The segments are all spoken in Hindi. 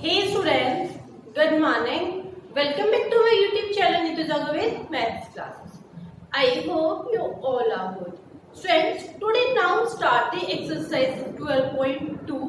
Hey students, good morning. Welcome back to my YouTube channel Nitujaga with Maths classes. I hope you all are good. Students, today now start the exercise 12.2.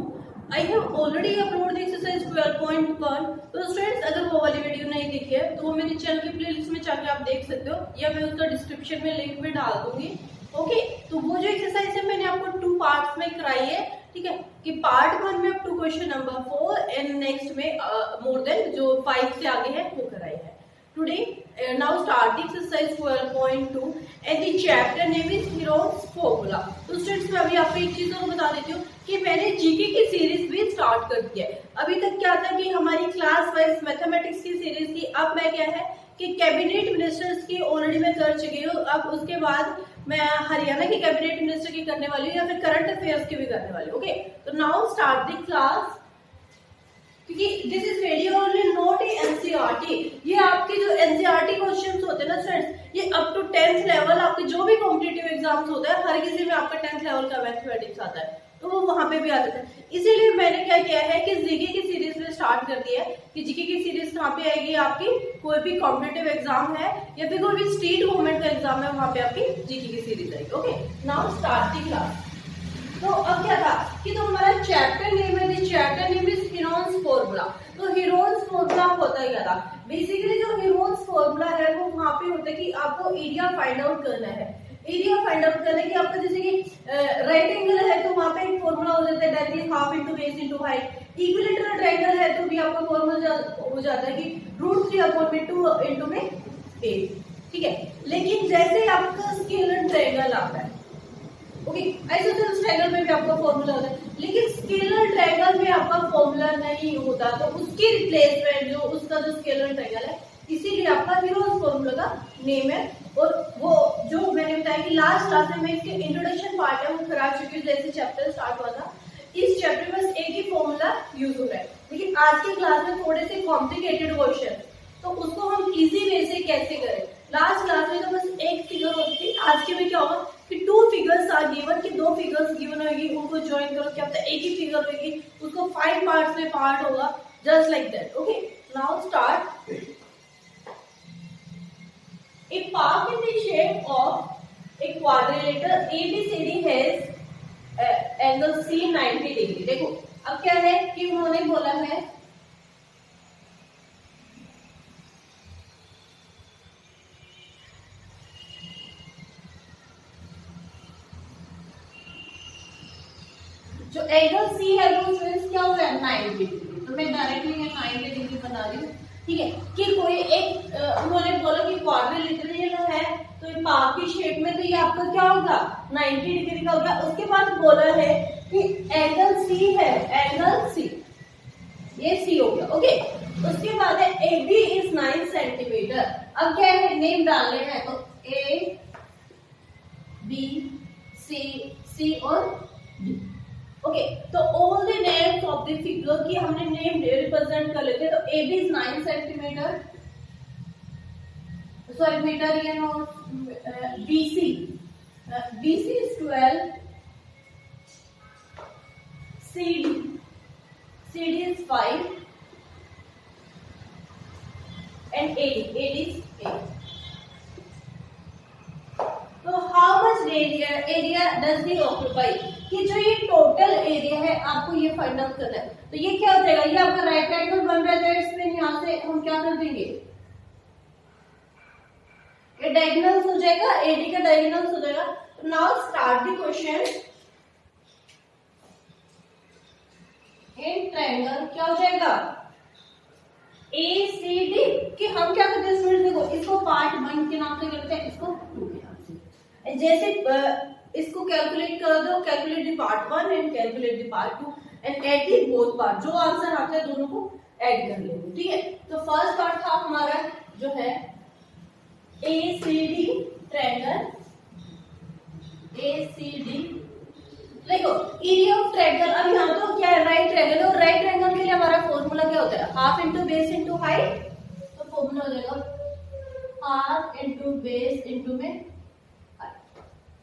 I have already uploaded the exercise 12.1. तो स्टूडेंट्स अगर वो वाली वीडियो नहीं देखी है तो वो मेरे चैनल की प्लेलिस्ट में जाके आप देख सकते हो या मैं उसका डिस्क्रिप्शन में लिंक भी डाल दूंगी. ओके, तो वो जो एक्सरसाइज है मैंने आपको 2 पार्ट्स में कराई है. ठीक है कि पार्ट 1 में up to question number 4 and next में मोर देन जो 5 से आगे है वो कराई है. Today now start the exercise 12.2 and the chapter name is heroes formula. तो स्टूडेंट्स मैं अभी आपको एक चीज और बता देती हूँ कि मैंने जीके की सीरीज भी स्टार्ट कर दी है. अभी तक क्या था कि हमारी क्लास वाइज मैथमेटिक्स की सीरीज थी. अब मैं क्या है कि कैबिनेट मिनिस्टर्स की ऑलरेडी मैं कर चुकी हूँ. अब उसके बाद मैं हरियाणा के कैबिनेट मिनिस्टर की करने वाली हूँ या फिर करंट अफेयर्स की भी करने वाली हूँ. ओके, तो नाउ स्टार्ट द क्लास. क्योंकि this is video only not NCERT. ये आपके जो एनसीईआरटी क्वेश्चंस होते हैं ना स्टूडेंट्स, ये अप टू 10th लेवल आपके जो भी कॉम्पिटिटिव एग्जाम्स होता है हर किसी में आपका 10th लेवल का मैथमेटिक्स आता है तो वो वहां पे भी आ जाता है. इसीलिए मैंने क्या किया है कि जीके की सीरीज में स्टार्ट कर दिया है कि जीके की सीरीज कहाँ पे आएगी आपकी, कोई भी कॉम्पिटिटिव एग्जाम है या फिर कोई भी स्टेट गवर्नमेंट का एग्जाम है वहां पे आपकी जीके की सीरीज आएगी. Okay, now start the class. तो अब क्या था कि तो हमारा चैप्टर नेम है, chapter name is Heron's formula. तो हीरोन्स फॉर्मूला होता क्या था, बेसिकली जो हीरोन्स फॉर्मूला है वो वहां पे होता है कि आपको एरिया फाइंड आउट करना है. एरिया फाइंड आउट करने की आपका जैसे कि राइट एंगल है तो वहां पे एक फॉर्मूला हो जाता है that is half into base into height. Equilateral triangle है तो भी आपका फॉर्मूला हो जाता है कि √3/2 इनटू में 8. ठीक है, लेकिन जैसे आपका स्केलर ट्रायंगल आता है, ओके, आइसोसेलेस ट्रायंगल में भी आपका फॉर्मूला होता है लेकिन स्केलर ट्रायंगल में आपका फॉर्मूला नहीं होता. तो उसकी रिप्लेसमेंट जो उसका जो स्केलर ट्रायंगल है इसीलिए आपका हीरोज फॉर्मूला का नेम है. और वो जो मैंने बताया कि लास्ट क्लास में मैं इसके इंट्रोडक्शन पार्ट है वो करा चुकी हूँ जैसे चैप्टर स्टार्ट हुआ था. इस चैप्टर में बस एक ही फॉर्मूला यूज हो रहा है लेकिन आज की क्लास में थोड़े से कॉम्प्लिकेटेड क्वेश्चन तो उसको हम इजी वे से कैसे करें. लास्ट क्लास में तो बस एक फिगर होती थी, आज के में क्या होगा कि 2 फिगर्स आर गिवन कि 2 फिगर्स गिवन होगी उनको ज्वाइन करो, क्या होता है एक ही फिगर होगी उसको 5 पार्ट्स में पार्ट होगा just like that. Okay, now start. A park in the shape of a quadrilateral ABCD has angle C 90 degree. देखो अब क्या है कि उन्होंने बोला है जो एंगल C है वो स्टूडेंट्स क्या हुआ है 90 डिग्री. तो मैं डायरेक्टली ये 90 डिग्री बना रही हूँ. ठीक है कि कोई एक उन्होंने बोला कि क्वाड्रिलेटरल है तो ये पार्क की शेप में तो ये आपका क्या होगा 90 डिग्री का होगा. उसके बाद बोला है कि एंगल सी है, एंगल सी ये सी हो गया. ओके, उसके बाद है ए बी इज 9 सेंटीमीटर. अब क्या है नेम डालने हैं तो ए बी सी और डी. ओके, तो all the names of the figure की हमने नेम रिप्रेजेंट कर लेते हैं. तो A B is 9 centimetre, sorry metre ये no, BC is 12, CD is 5 and AD is 8. तो हाउ मच एरिया डज दी ऑक्यूपाई कि जो ये टोटल एरिया है आपको ये फाइंड आउट करना है. तो ये क्या हो जाएगा, ये आपका राइट एंगल बन रहा है इसमें यहाँ से हम क्या कर देंगे ये डायगोनल्स हो जाएगा, एडी का डायगोनल्स हो जाएगा. तो now start the question. In triangle क्या हो जाएगा ACD कि हम क्या करते हैं स्टूडेंट देखो इसको पार्ट 1 के नाम से करते हैं, इसको 2 के नाम से. जैसे इसको कैलकुलेट कर दो, calculate the part 1 and calculate the part 2 and add the both part. जो आंसर आता है दोनों को ऐड कर लेंगे. ठीक है, तो फर्स्ट पार्ट था हमारा जो है ACD ट्रायंगल. ACD देखो एरिया ऑफ ट्रायंगल. अब यहाँ तो क्या है राइट ट्रायंगल और राइट ट्रायंगल के लिए हमारा फॉर्मूला क्या होता है half into base into height. तो फॉर्मूला हो जाएगा हाफ इंटू बेस इंटू में हाइट.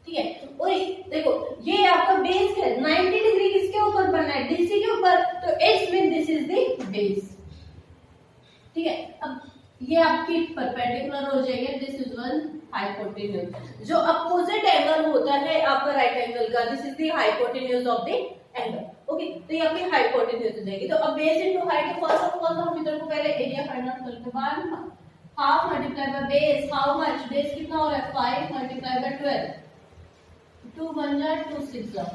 ठीक है। और देखो ये आपका बेस है, 90 डिग्री किसके ऊपर बनना है, डीसी के ऊपर, तो it's mean this is the base. ठीक है, अब ये आपकी परपेंडिकुलर हो जाएगी, दिस इज वन हाइपोटेन्यूज। जो अपोजिट एंगल होता है आपका राइट एंगल का, this is the hypotenuse of the angle. Okay, तो ये आपकी हाइपोटेन्यूज हो जाएगी। तो अब base into height, first of all हम इधर को पहले एरिया फाइंड आउट करते हैं। 1 half multiply by base, how much, base कितना हो रहा है 5 मल्टीप्लाई बाय 12, 2 1 जा 2 6 जा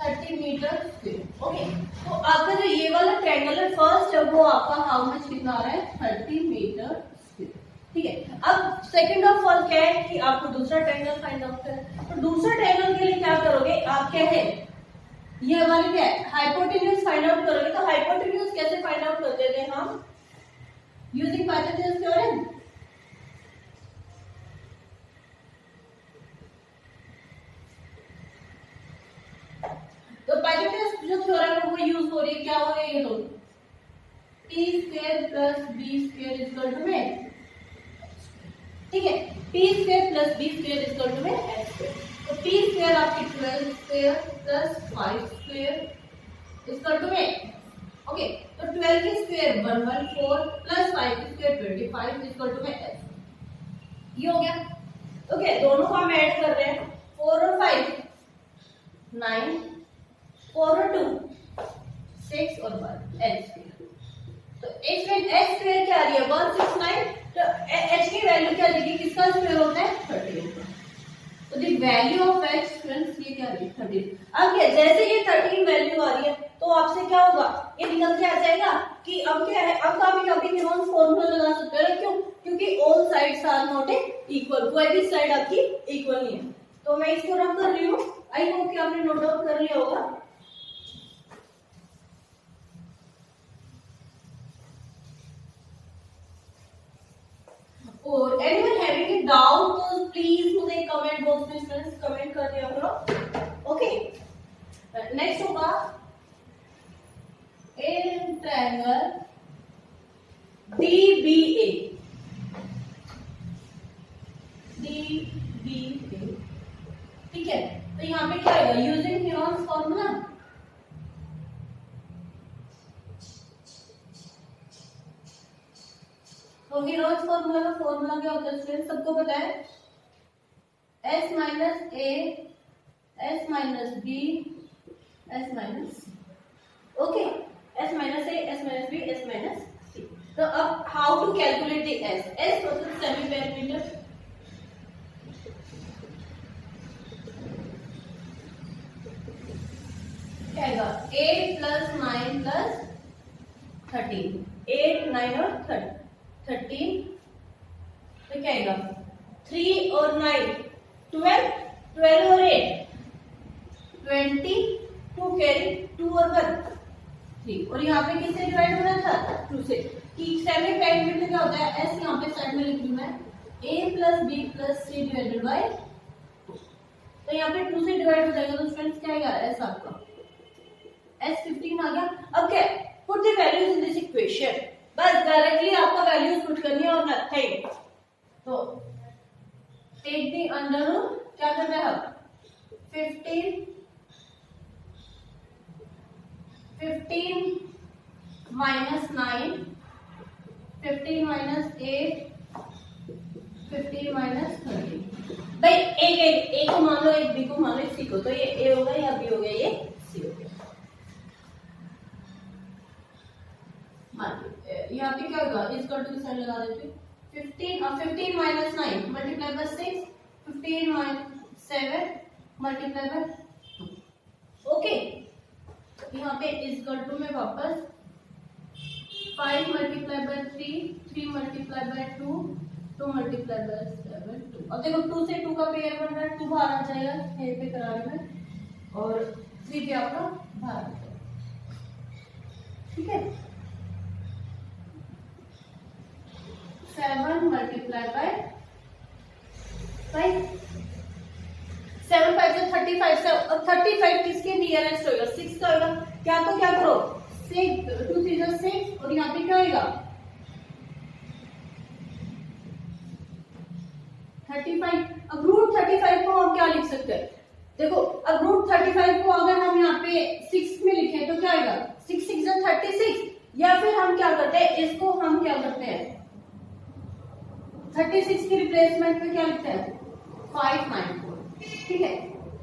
30 मीटर स्क्वायर। ओके, तो आपका जो ये वाला ट्रायंगल है फर्स्ट है वो आपका हाउ मच कितना आ रहा है 30 मीटर स्क्वायर। ठीक है, अब सेकंड ऑफ ऑल क्या है कि आपको दूसरा ट्रायंगल फाइंड आउट करना है। तो दूसरा ट्रायंगल के लिए क्या करोगे आप, क्या है ये हमारे क्या है हाइपोटेन्यूज फाइंड आउट करोगे। तो हाइपोटेन्यूज कैसे फाइंड आउट करते थे हम, यूजिंग पाइथागोरस थ्योरम। तो पाइथागोरस जो थ्योरम है वो यूज हो रही है, क्या हो रही है, तो T square plus B square equal to में, ठीक है, T square plus B square equal to में एस स्क्वायर। तो टी स्क्वायर आपकी 12 square plus 5 square equal to में, ओके, तो 12 की स्क्वायर 114 प्लस 5 की स्क्वायर 25 इक्वल टू में एस। ये हो गया। ओके, दोनों को हम ऐड कर रहे हैं, 4 और 5 9, 4 और 2 6 और 1 एच स्क्वायर। तो एच में एच स्क्वायर क्या आ रही है 169, तो एच की वैल्यू क्या देगी, किसका स्क्वायर होता है 30 का। तो the value of H friends ये क्या आ रही है 30। अब क्या, जैसे ये 13 वैल्यू आ रही है तो आपसे क्या होगा, ये निकल के आ जाएगा कि अब क्या है, अब आप कभी न्यूटन्स फॉर्मूला लगा सकते हो। क्यों, क्योंकि all sides are not equal, कोई भी साइड आपकी इक्वल नहीं है। तो मैं इसको रख कर रही हूँ, आई होप कि आपने नोट डाउन कर लिया होगा। और एनीवन हैविंग ए डाउट तो प्लीज मुझे कमेंट बॉक्स में फ्रेंड्स कमेंट कर दिया करो। ओके, नेक्स्ट होगा इन ट्रायंगल DBA। ठीक है, तो यहाँ पे क्या होगा, यूजिंग हेरोन्स फॉर्मूला, तो हेरोन्स फॉर्मूला का फॉर्मूला क्या होता है फ्रेंड्स, सबको पता है, s minus a s minus b s minus c। Okay, s minus a s minus b s minus c। तो अब how to calculate the s मतलब सेमी पेरीमीटर। क्या आएगा 8 प्लस 9 प्लस 13, 8 9 और 13, तो क्या आएगा 3 और 9 12, 12 और 8 20, 2 कैरी 2 और 1 3, और यहाँ पे किससे डिवाइड होना था 2 से। कि सेमी पेरीमीटर क्या होता है, s यहाँ पे साइड में लिख दूं मैं, a plus b plus c divided by 2। तो यहाँ पे 2 से डिवाइड हो जाएगा, तो फ्रेंड्स क्या आएगा s आपका s 15 आ गया। अब क्या, put the values in this equation, बस डायरेक्टली आपको वैल्यूज पुट करनी है और नथिंग। तो टेक द अंडर रूट, क्या करना है अब 15 माइनस 9, 15 माइनस 8, 15 माइनस 13। भाई एक को मान लो, एक बी को मान लो, एक सी को, तो ये ए हो गया, या बी हो गया, ये सी हो गया। यहाँ पे क्या होगा, इसका टू की साइड लगा देते हैं, 15 minus 9 multiply by 6, 15 minus 7 multiply by 2। Okay, यहाँ पे इसका टू में वापस 5 multiply by 3, 3 multiply by 2, 2 multiply by 7 2। अब देखो 2 से 2 का पेयर बन रहा है, 2 बाहर आ जाएगा यहीं पे कराने में, और 3 पे आपका बाहर आ जाएगा। ठीक है, 7 मल्टीप्लाई बाय 5, 7 5 से 35 से, और 35 किसके नियरेस्ट होगा 6 का होगा। क्या तो क्या करो 6 2 3 6, और यहाँ पे क्या होगा 35। अब रूट 35 को गए। देखो अब √35 को अगर हम यहाँ पे 6 में लिखें तो क्या आएगा, 6 6 36, या फिर हम क्या करते हैं, इसको हम क्या करते हैं 36 की रिप्लेसमेंट में क्या लिखते हैं 594। ठीक है,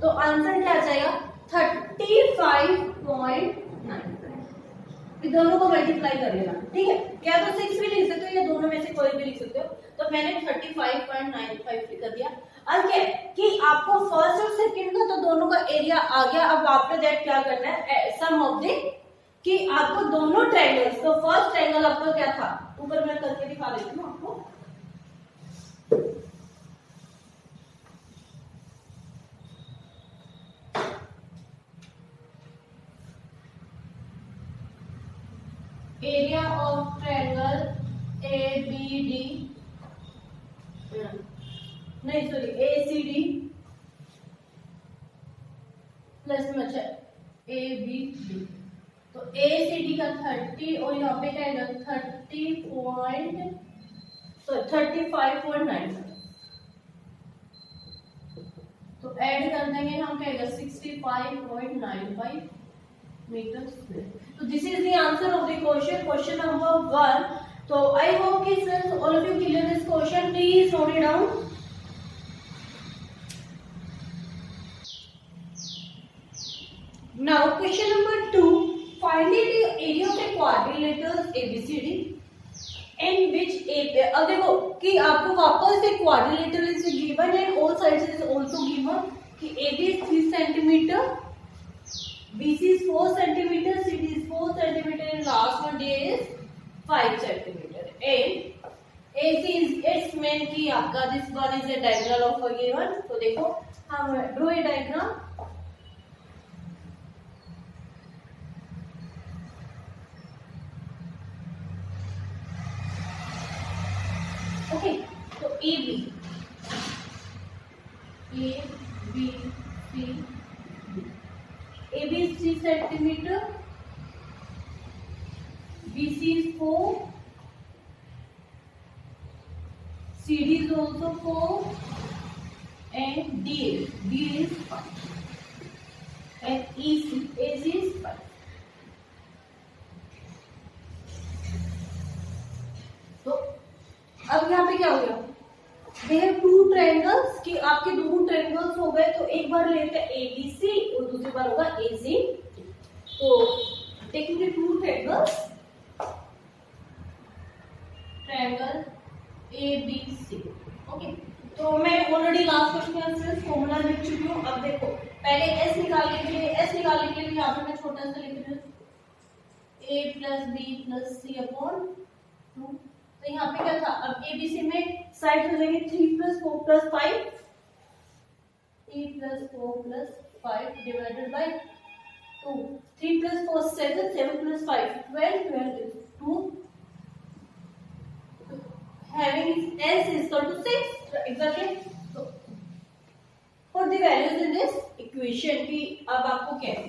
तो आंसर क्या आ जाएगा 35.95। दोनों को मल्टीप्लाई कर लेना। ठीक है, क्या तो 6 भी लिख सकते हो या दोनों में से कोई भी लिख सकते हो। तो मैंने 35.95 लिख दिया। अब क्या है कि आपको फर्स्ट और सेकंड का तो दोनों का एरिया आ गया। अब आफ्टर दैट क्या करना है, सम ऑफ द, कि आपको दोनों ट्रायंगल्स, तो फर्स्ट ट्रायंगल आपका क्या था, ऊपर मैं करके दिखा देती हूँ आपको। एरिया ऑफ ट्रायंगल ABD, नहीं सॉरी ACD प्लस में अच्छा ABD, तो ACD का 30 और यहाँ पे क्या आएगा 35.95। तो ऐड कर देंगे हम, क्या आएगा 65.95 मीटर स्क्वायर। तो this is the answer of the question number 1। तो आई होप कि students all of you clear this question, please note it down. Now question number 2, find the area of a quadrilateral ABCD in which अब देखो कि आपको वापस से quadrilateral is given and all sides is also given कि AB is 3 centimeter, BC is 4 centimeter, CD is 4 centimeter and last one D is 5 centimeter and AC is its meant कि आपका this one is a diagonal of a given। तो देखो हम draw a diagram। ओके, तो AB is 3 centimeter, BC is 4, CD is also 4 and D is 5 and AC is 5। तो अब यहाँ पे क्या हो गया, दे हैव 2 ट्रायंगल्स कि आपके दोनों ट्रायंगल्स हो गए। तो एक बार लेते हैं ABC और दूसरी बार होगा AC। तो taking 2 triangles, triangle ABC। Okay, तो मैं ऑलरेडी लास्ट क्वेश्चन के आंसर फॉर्मूला लिख चुकी हूँ। अब देखो पहले S निकालने के लिए यहाँ पे मैं छोटा सा लिख रही हूँ A + B + C अपॉन 2। तो यहाँ पे क्या था, अब ABC में साइड हो जाएंगे 3 + 4 + 5, 3 + 4 + 5 divided by 2, 3 + 4 7, 7 + 5 12, 12 is 2, having S is equal to 6 exactly। So for the values in this equation की अब आपको क्या है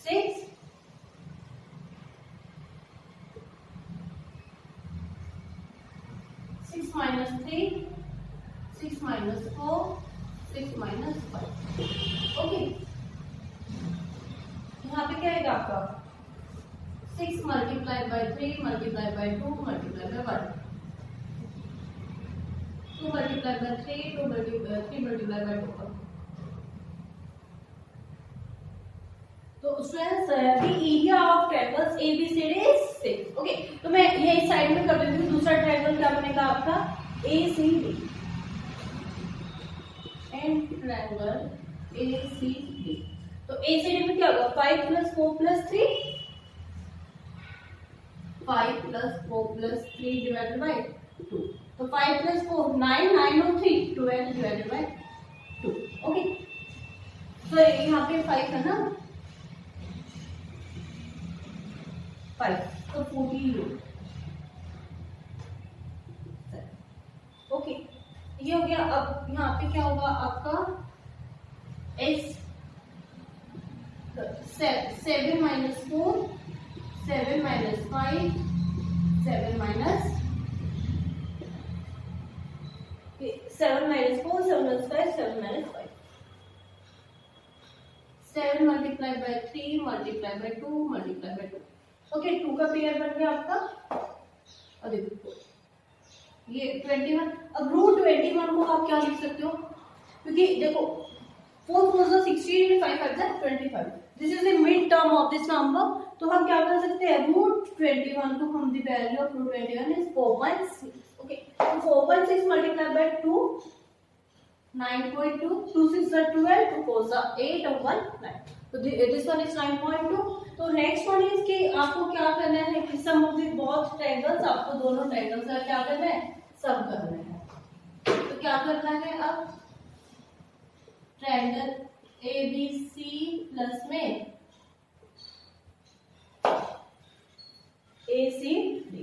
6 minus 3, 6 minus 4, 6 minus 5। ओके, यहाँ पे क्या आएगा आपका 6 multiplied by 3 multiplied by 2 multiplied by 1, 2 multiplied by 3, 3 multiplied by 2। तो students the area of triangles ABCD is 6। Okay, तो मैं ये साइड में कर देती हूँ। दूसरा ट्रायंगल क्या बनेगा आपका ACD एंड ट्रायंगल ACD। तो ACD में क्या होगा 5 + 4 + 3, 5 + 4 + 3 डिवाइडेड बाय 2। तो 5 + 4 9, 9 और 3 12 डिवाइडेड बाय 2। ओके, तो यहाँ पे 5 है ना, 5 तो 40 हो। ओके, ये हो गया। अब यहाँ पे क्या होगा आपका S 7 - 4 7 - 5 7 minus 7 minus 4 7 minus 5 7 minus 5। 7 multiply by 3 multiply by 2 multiply by 2। Okay, 2 का पेयर बन गया आपका। और देखो ये 21। अब रूट 21 को आप क्या लिख सकते हो, क्योंकि देखो 4 4 जो 16, 5 5 जा 25, this is the mid term of this number. तो हम क्या कर सकते हैं, रूट 21 को हम the value of root 21 is 4.6। Okay, तो 4.6 मल्टीप्लाई बाय 2 9.2, 2 6 12, 2 4 8 और 1 9। तो दिस वन इज 9.2। तो नेक्स्ट वन इज कि आपको क्या करना है कि सम ऑफ द बोथ ट्रायंगल्स, आपको दोनों ट्रायंगल्स का क्या करना है, सम करना है। तो क्या करना है, अब ट्रायंगल ABC प्लस में ACD,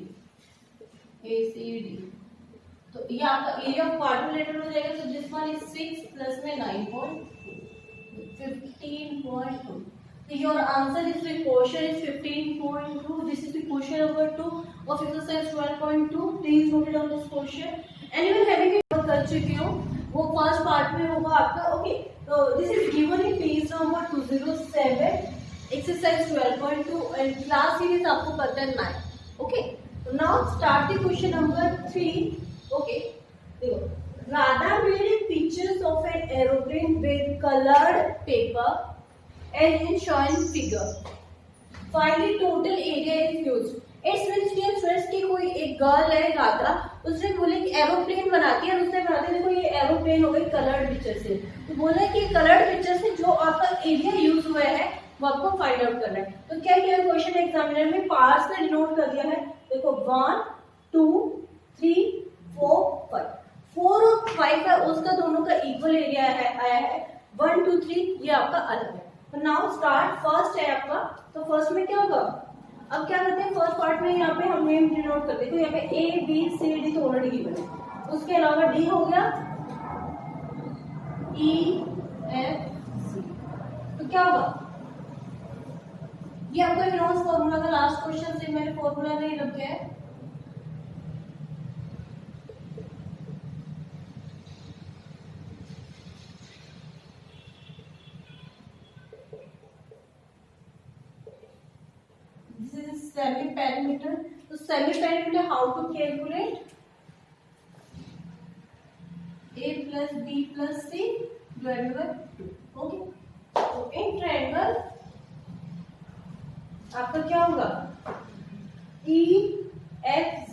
तो ये आपका एरिया ऑफ क्वाड्रिलेटरल हो जाएगा। तो दिस वन इज 6 प्लस में 9.2, 15.2। So your answer is the quotient is 15.2. This is the quotient number 2 of exercise 12.2. Please note it down this quotient. Anyone having it कर चुके हो, वो फर्स्ट पार्ट में होगा आपका। ओके, तो this is given in page number 207 exercise 12.2 and class series आपको पता है 9। ओके, तो now start the question number 3। Okay, देखो, Radha made pictures of an aeroplane with colored paper and in shown figure. Find the total area is used. It's means dear friends कि कोई एक गर्ल है राधा, उसने बोले कि एरोप्लेन बनाती है और उसने बनाते देखो ये एरोप्लेन हो गई कलर्ड पिक्चर से। तो बोला कि कलर्ड पिक्चर से जो आपका एरिया यूज हुआ है वो आपको फाइंड आउट करना है। तो क्या किया क्वेश्चन एग्जामिनर में पार्ट्स में डिनोट कर दिया है। देखो 1 2 3 4 5, 4 और 5 है उसका दोनों का इक्वल एरिया है आया है। 1 2 3 ये आपका अलग है। तो नाउ स्टार्ट, फर्स्ट है आपका। तो फर्स्ट में क्या होगा, अब क्या करते हैं फर्स्ट पार्ट में यहाँ पे हम नेम डिनोट करते हैं। तो यहाँ पे ABCD तो ऑलरेडी गिवन है, उसके अलावा D हो गया, EFC। तो क्या होगा, ये आपका हेरोन्स फॉर्मूला का लास्ट क्वेश्चन से मैंने फॉर्मूला नहीं रखा है। Semi parameter. तो semi parameter how to calculate, A plus B plus C divided by 2। Okay, तो इन ट्रायंगल आपका क्या होगा, EFC।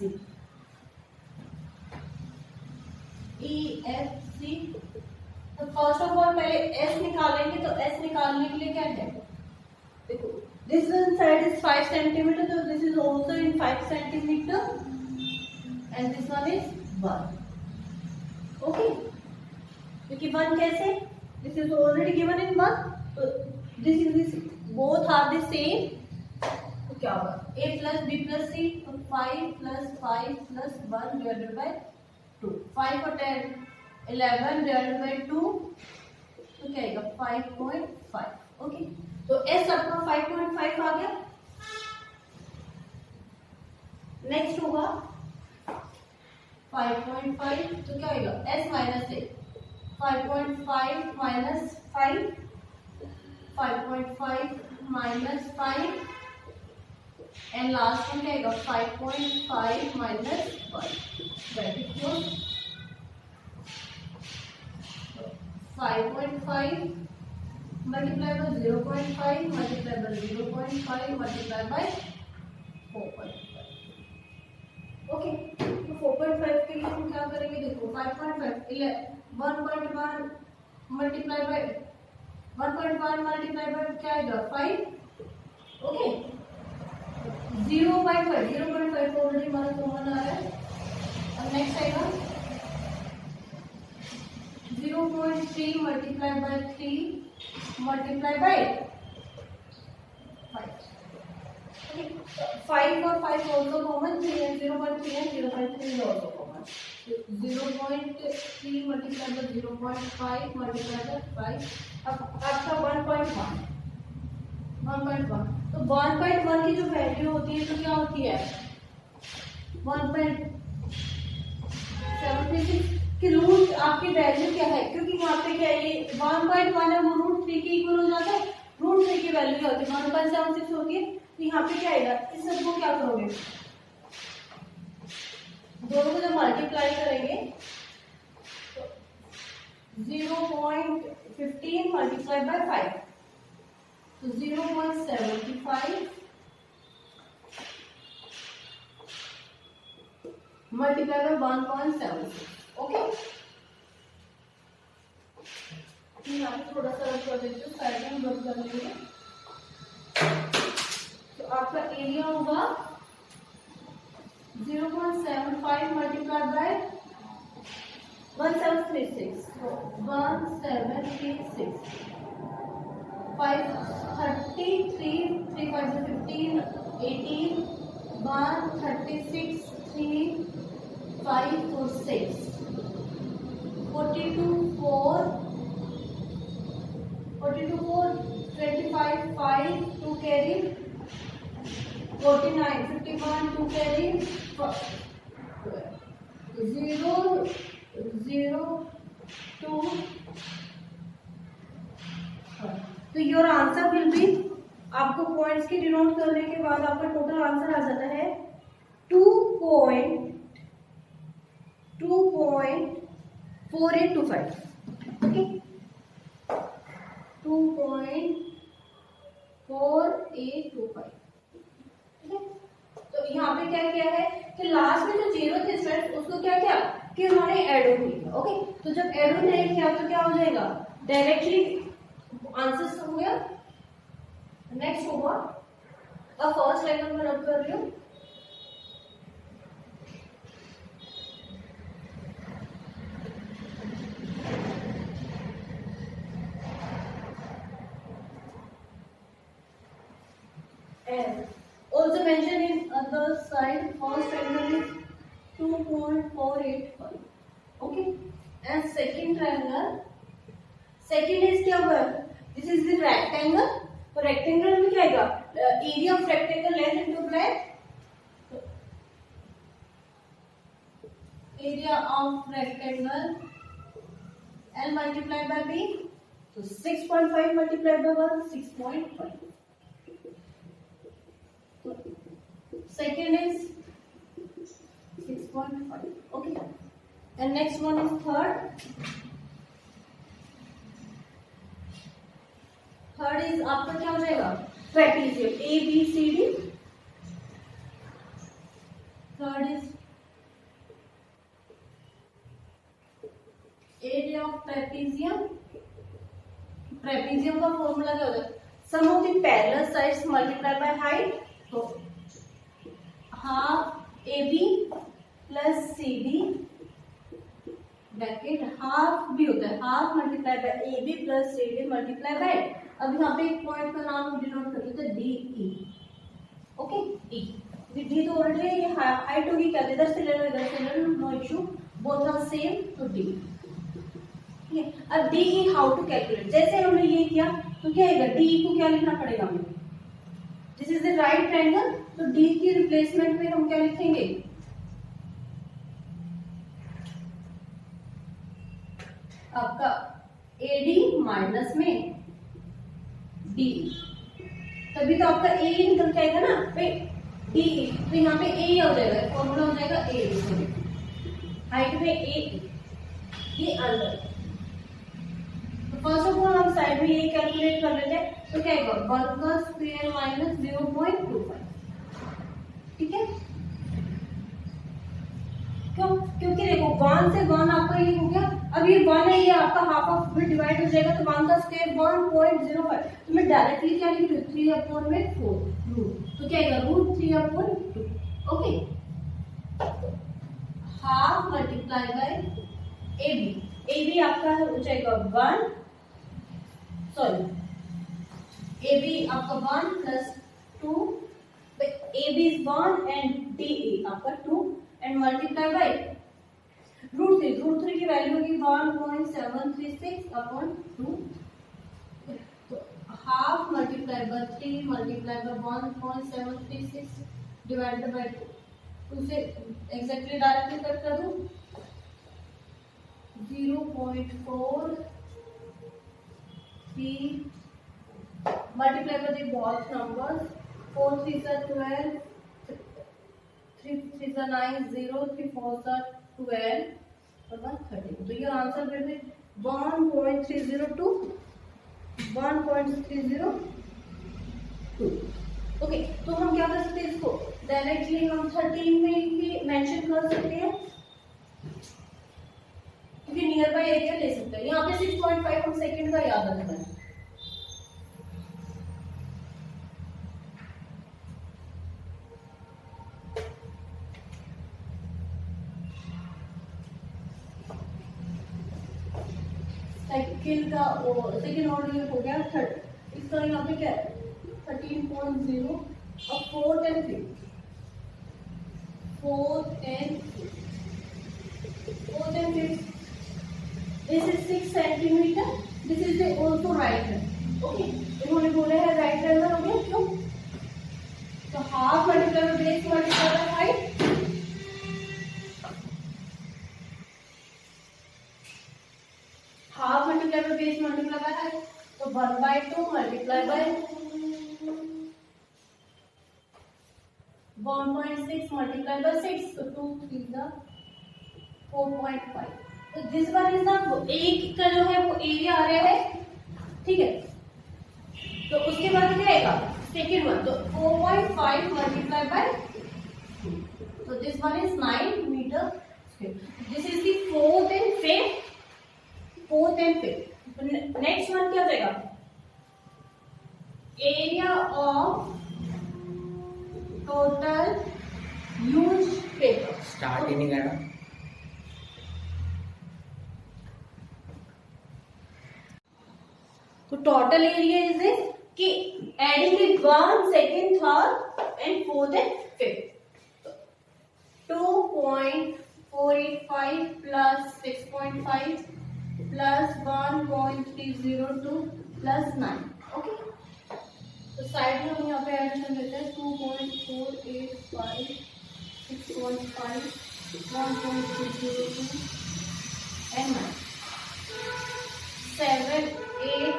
तो फर्स्ट ऑफ ऑल पहले S निकालेंगे। तो S निकालने के लिए क्या है, देखो this one side is 5 centimeter, so this is also in 5 centimeter and this one is 1। okay, क्योंकि 1 कैसे, this is already given in 1, so this is this both are the same। तो क्या होगा, A plus B plus C, तो 5 plus 5 plus 1 divided by 2, 5 और 10 11 divided by 2, तो क्या आएगा 5.5। ओके, तो S आपका 5.5 आ गया। नेक्स्ट होगा 5.5, तो क्या आएगा S minus A, 5.5 minus 5, 5.5 minus 5 and last में क्या आएगा 5.5 minus 1। Bracket close, 5.5 multiply by 0.5 multiply by 0.5 multiply by 4.5। Okay, तो 4.5 के लिए हम क्या करेंगे, देखो 5.5 1.1 मल्टीप्लाई बाय 1.1 मल्टीप्लाई बाय क्या आएगा 5। ओके, 0.5 ऑलरेडी हमारा कॉमन आ रहा है। अब नेक्स्ट आएगा 0.3 मल्टीप्लाई बाय 3 मल्टीप्लाई बाय 5। 5 और 5 also common, 0.3 and 0.3 is also common। 0.3 multiply by 0.5 multiply by 5, अब आपका 1.1। तो 1.1 की जो वैल्यू होती है तो क्या होती है 1.736 कि रूट आपकी वैल्यू क्या है, क्योंकि यहाँ पे क्या है ये 1.1 है वो रूट 3 के इक्वल हो जाता है। वैल्यू क्या होती है, 1.76 होती है। तो यहाँ पे क्या आएगा, इस सबको क्या करोगे, दोनों को जब मल्टीप्लाई करेंगे तो 0.15 मल्टीप्लाई बाय 5, तो 0.75 मल्टीप्लाई बाय 1.76। ओके, यहाँ पे थोड़ा सा रख कर देते हो, साइड में रख कर लेंगे। तो आपका एरिया होगा 0.75 मल्टीप्लाई बाय 1736, 1736, 533, 3 5 15, 18, 136, 3 5 4 6, 42 4, 42 4, 25 5, 2 carry, 49, 51, 2 carry, 0 0 2। तो योर आंसर विल बी, आपको पॉइंट्स की डिनोट करने के बाद आपका टोटल आंसर आ जाता है 2.4825। ओके, 2.4825। तो यहाँ पे क्या किया है कि लास्ट में जो जीरो थे स्टूडेंट, उसको क्या किया कि उन्होंने एड ऑन किया। ओके, तो जब एड ऑन नहीं किया तो क्या हो जाएगा, डायरेक्टली आंसर हो गया। नेक्स्ट होगा, अब फर्स्ट लेवल में नोट कर रही हूँ, also mentioned in other side, first triangle is 2.485। okay, and second triangle, second is क्या हुआ, this is the rectangle। तो rectangle में क्या आएगा, area of rectangle length into breadth, area of rectangle L multiplied by B, so 6.5 multiplied by 1, 6.5। Second is 6.5। okay, and next one is third is आपका क्या हो जाएगा, trapezium ABCD। Third is area of trapezium. Trapezium का फॉर्मूला क्या होता है, sum of the parallel sides multiply by height, तो half AB plus CD bracket, half भी होता है half multiply by AB plus CD multiply by, अब यहाँ पे एक पॉइंट का नाम डिनोट कर देते हैं DE। ओके, E डी तो ऑलरेडी ये हाइट होगी, क्या इधर से ले लो इधर से ले लो, no issue, both are same, तो D। ठीक है, अब DE हाउ टू कैलकुलेट, जैसे हमने ये किया तो क्या आएगा, DE को क्या लिखना पड़ेगा हमें, this is the right triangle, तो D की रिप्लेसमेंट में हम क्या लिखेंगे, आपका AD माइनस में DE, तभी तो आपका A निकल के आएगा ना भाई, DE, तो यहाँ पे A हो जाएगा, फॉर्मूला हो जाएगा A, हाइट में A, ये अंदर। तो फर्स्ट ऑफ ऑल हम साइड में ये कैलकुलेट कर लेते हैं, तो क्या आएगा, 1 का स्क्वायर माइनस 0.25। ठीक है, क्यों, क्योंकि देखो 1 से 1 आपका ये हो गया, अब ये 1 है, ये आपका हाफ ऑफ में डिवाइड हो जाएगा, तो 1 का स्क्वायर 1.05, तो मैं डायरेक्टली क्या लिख रही हूँ, 3/4 रूट, तो क्या आएगा, √3/2। Okay, half multiply by AB, AB आपका हो जाएगा 1, सॉरी AB आपका 1 plus 2, AB is 1 and DE आपका 2 and multiply by √3 की वैल्यू होगी 1.736 अपॉन 2, तो half multiply bye 3 multiply by 1.736 divided by 2 से एग्जैक्टली डायरेक्टली कट कर दूं, 0.431 multiply by the both numbers. 4 3s are 12, 3 3s are 9, 0, 3 4s are 12, और 1 13. So your answer will be 1.302. 1.302. Okay, तो हम क्या कर सकते हैं इसको डायरेक्टली हम 13 में ही मेंशन कर सकते हैं, क्योंकि नियर बाय एरिया ले सकते हैं. यहाँ पे 6.5 हम सेकंड का याद रखना है. साइकिल का सेकंड ऑर्डर हो गया थर्ड. इसका यहाँ पे क्या है 13.0 और 4th and 5th. 4th and 5th. This is 6 centimeter. This is the also right hand. Okay. इन्होंने बोला है right hand हो गया क्यों? तो half multiply by base multiply by height. Half multiply by base multiply by height. तो 1/2 multiply by 1.6 multiply by 6. So 2 3 the 4.5. तो दिस वन इज ना एक का जो है वो एरिया आ रहा है, ठीक है. तो उसके बाद क्या आएगा सेकेंड वन. तो 4.5 multiply by 2. तो this one is 9 metre. This is the fourth and fifth. Next one क्या जाएगा area of total use paper. Start ही नहीं करना. तो टोटल एरिया इज दिस कि adding the 1 2nd 3rd and 4th and 5th. 2.485 plus 6.5 plus 1.302 plus 9. Okay, तो साइड में हम यहाँ पे एडिशन देते हैं 2.485 6.5 1.302 and 9. 7 8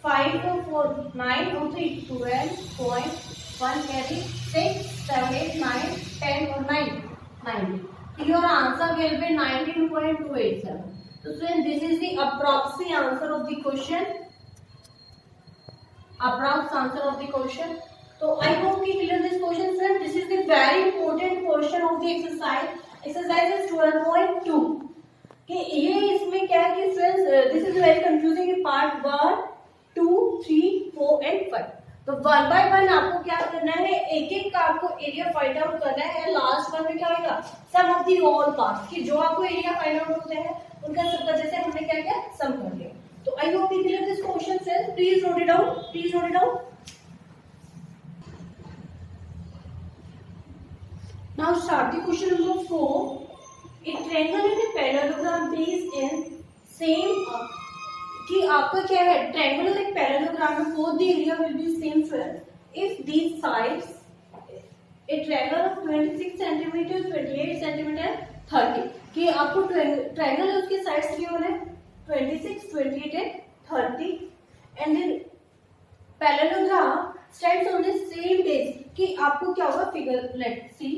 5 4 9 2 3 12.1 carry 6 7 8 9 10 और 9 90. Your answer will be 19.287. So friends, this is the approximate answer of the question. Approximate answer of the question. So I hope you clear this question, friends. This is the very important portion of the exercise. Exercise is 12.2. कि ये इसमें क्या है कि friends this is very confusing. Part 1 2 3 4 and 5. तो 1 by 1 आपको क्या करना है, एक एक का आपको एरिया फाइंड आउट करना है. लास्ट वन में क्या होगा sum of the all parts कि जो आपको एरिया फाइंड आउट होते हैं उनका सबका जैसे हमने क्या किया सम कर लिया. तो I hope you clear this question friends. Please note it down. Now start the question number 4. A triangle and a parallelogram based in same कि आपका क्या है ट्रायंगल और एक पैरेललोग्राम में both the area will be same friends if these sides a triangle of 26 centimeters 28 centimeter 30 कि आपको ट्रायंगल है उसके साइड्स क्या होना है 26 28 and 30 and then parallelogram stands on the same base कि आपको क्या होगा figure let's see.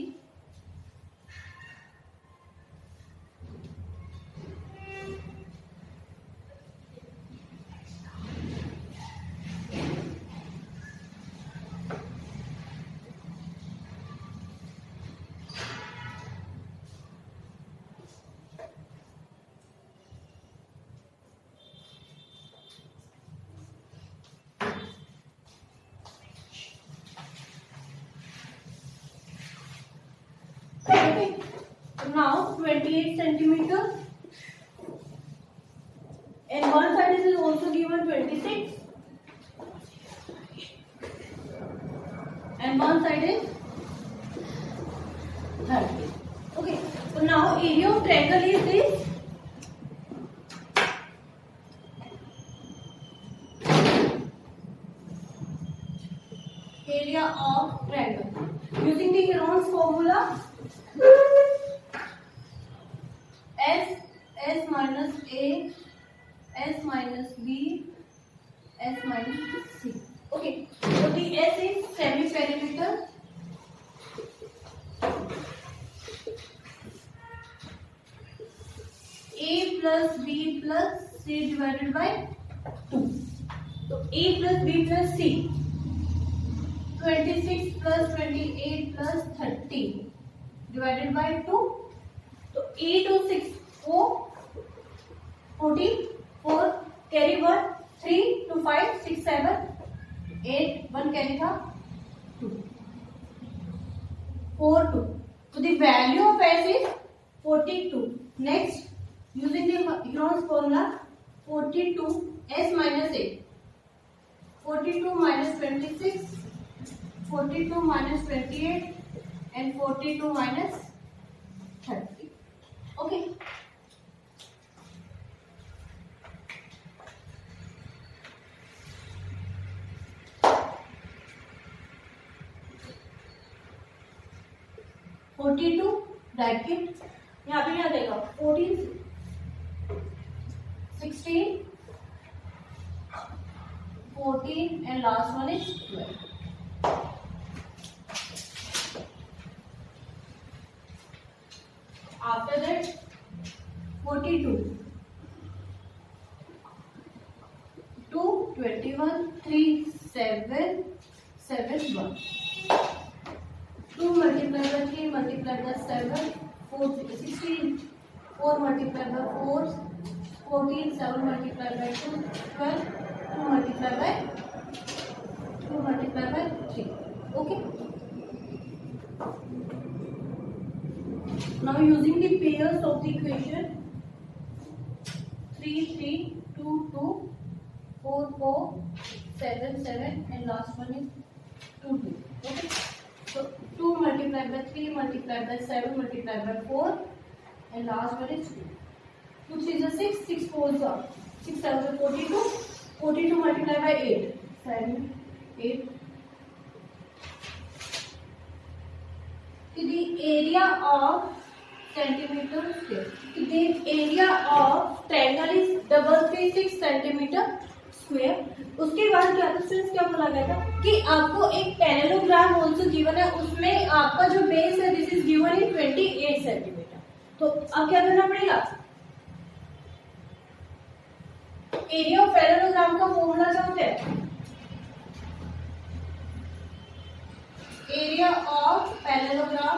Okay. Now 28 centimeter and one side is also given 26 and one side is 30. Okay. So now area of triangle is this. Area of triangle using the Heron's formula. S minus A, S minus B, S minus C. Okay. S is semi perimeter. A plus B plus C divided by 2. तो A plus B plus C 26 plus 28 plus 30 divided by 2. तो 8 और 6 4 14 4 carry 1 3 to 5 6 7 8 1 carry था 2 4 2. So the value of S is 42. Next, using the Heron's formula, 42 S minus 8, 42 minus 26, 42 minus 28 and 42 minus 30. Okay. Bracket यहाँ पे क्या देगा 14 16 14 and last one is 12. After that 42 2 21 3 7 7 1. 2 multiplied by 3 multiplied by 7 4 16 4 multiplied by 4 14 7 multiplied by 2 12 2 multiplied by 3. Okay. Now using the pairs of the equation 3 3 2 2 4 4 7 7 and last one is 2 2. Okay. So 2 multiplied by 3 multiplied by 7 multiplied by 4 and last one is 2. 2 3 is 6, 6 4 is 6 7 is 42, 42 multiplied by 8, 7 8. The area of centimeter square. The area of triangle is 336 centimeter square. उसके बाद क्या था स्टूडेंट्स, क्या बोला गया था कि आपको एक पैरेललोग्राम आल्सो गिवन है, उसमें आपका जो बेस है this is given in 28 centimetre. तो अब क्या करना पड़ेगा, एरिया ऑफ पैरेललोग्राम का फॉर्मूला क्या होता है, area of parallelogram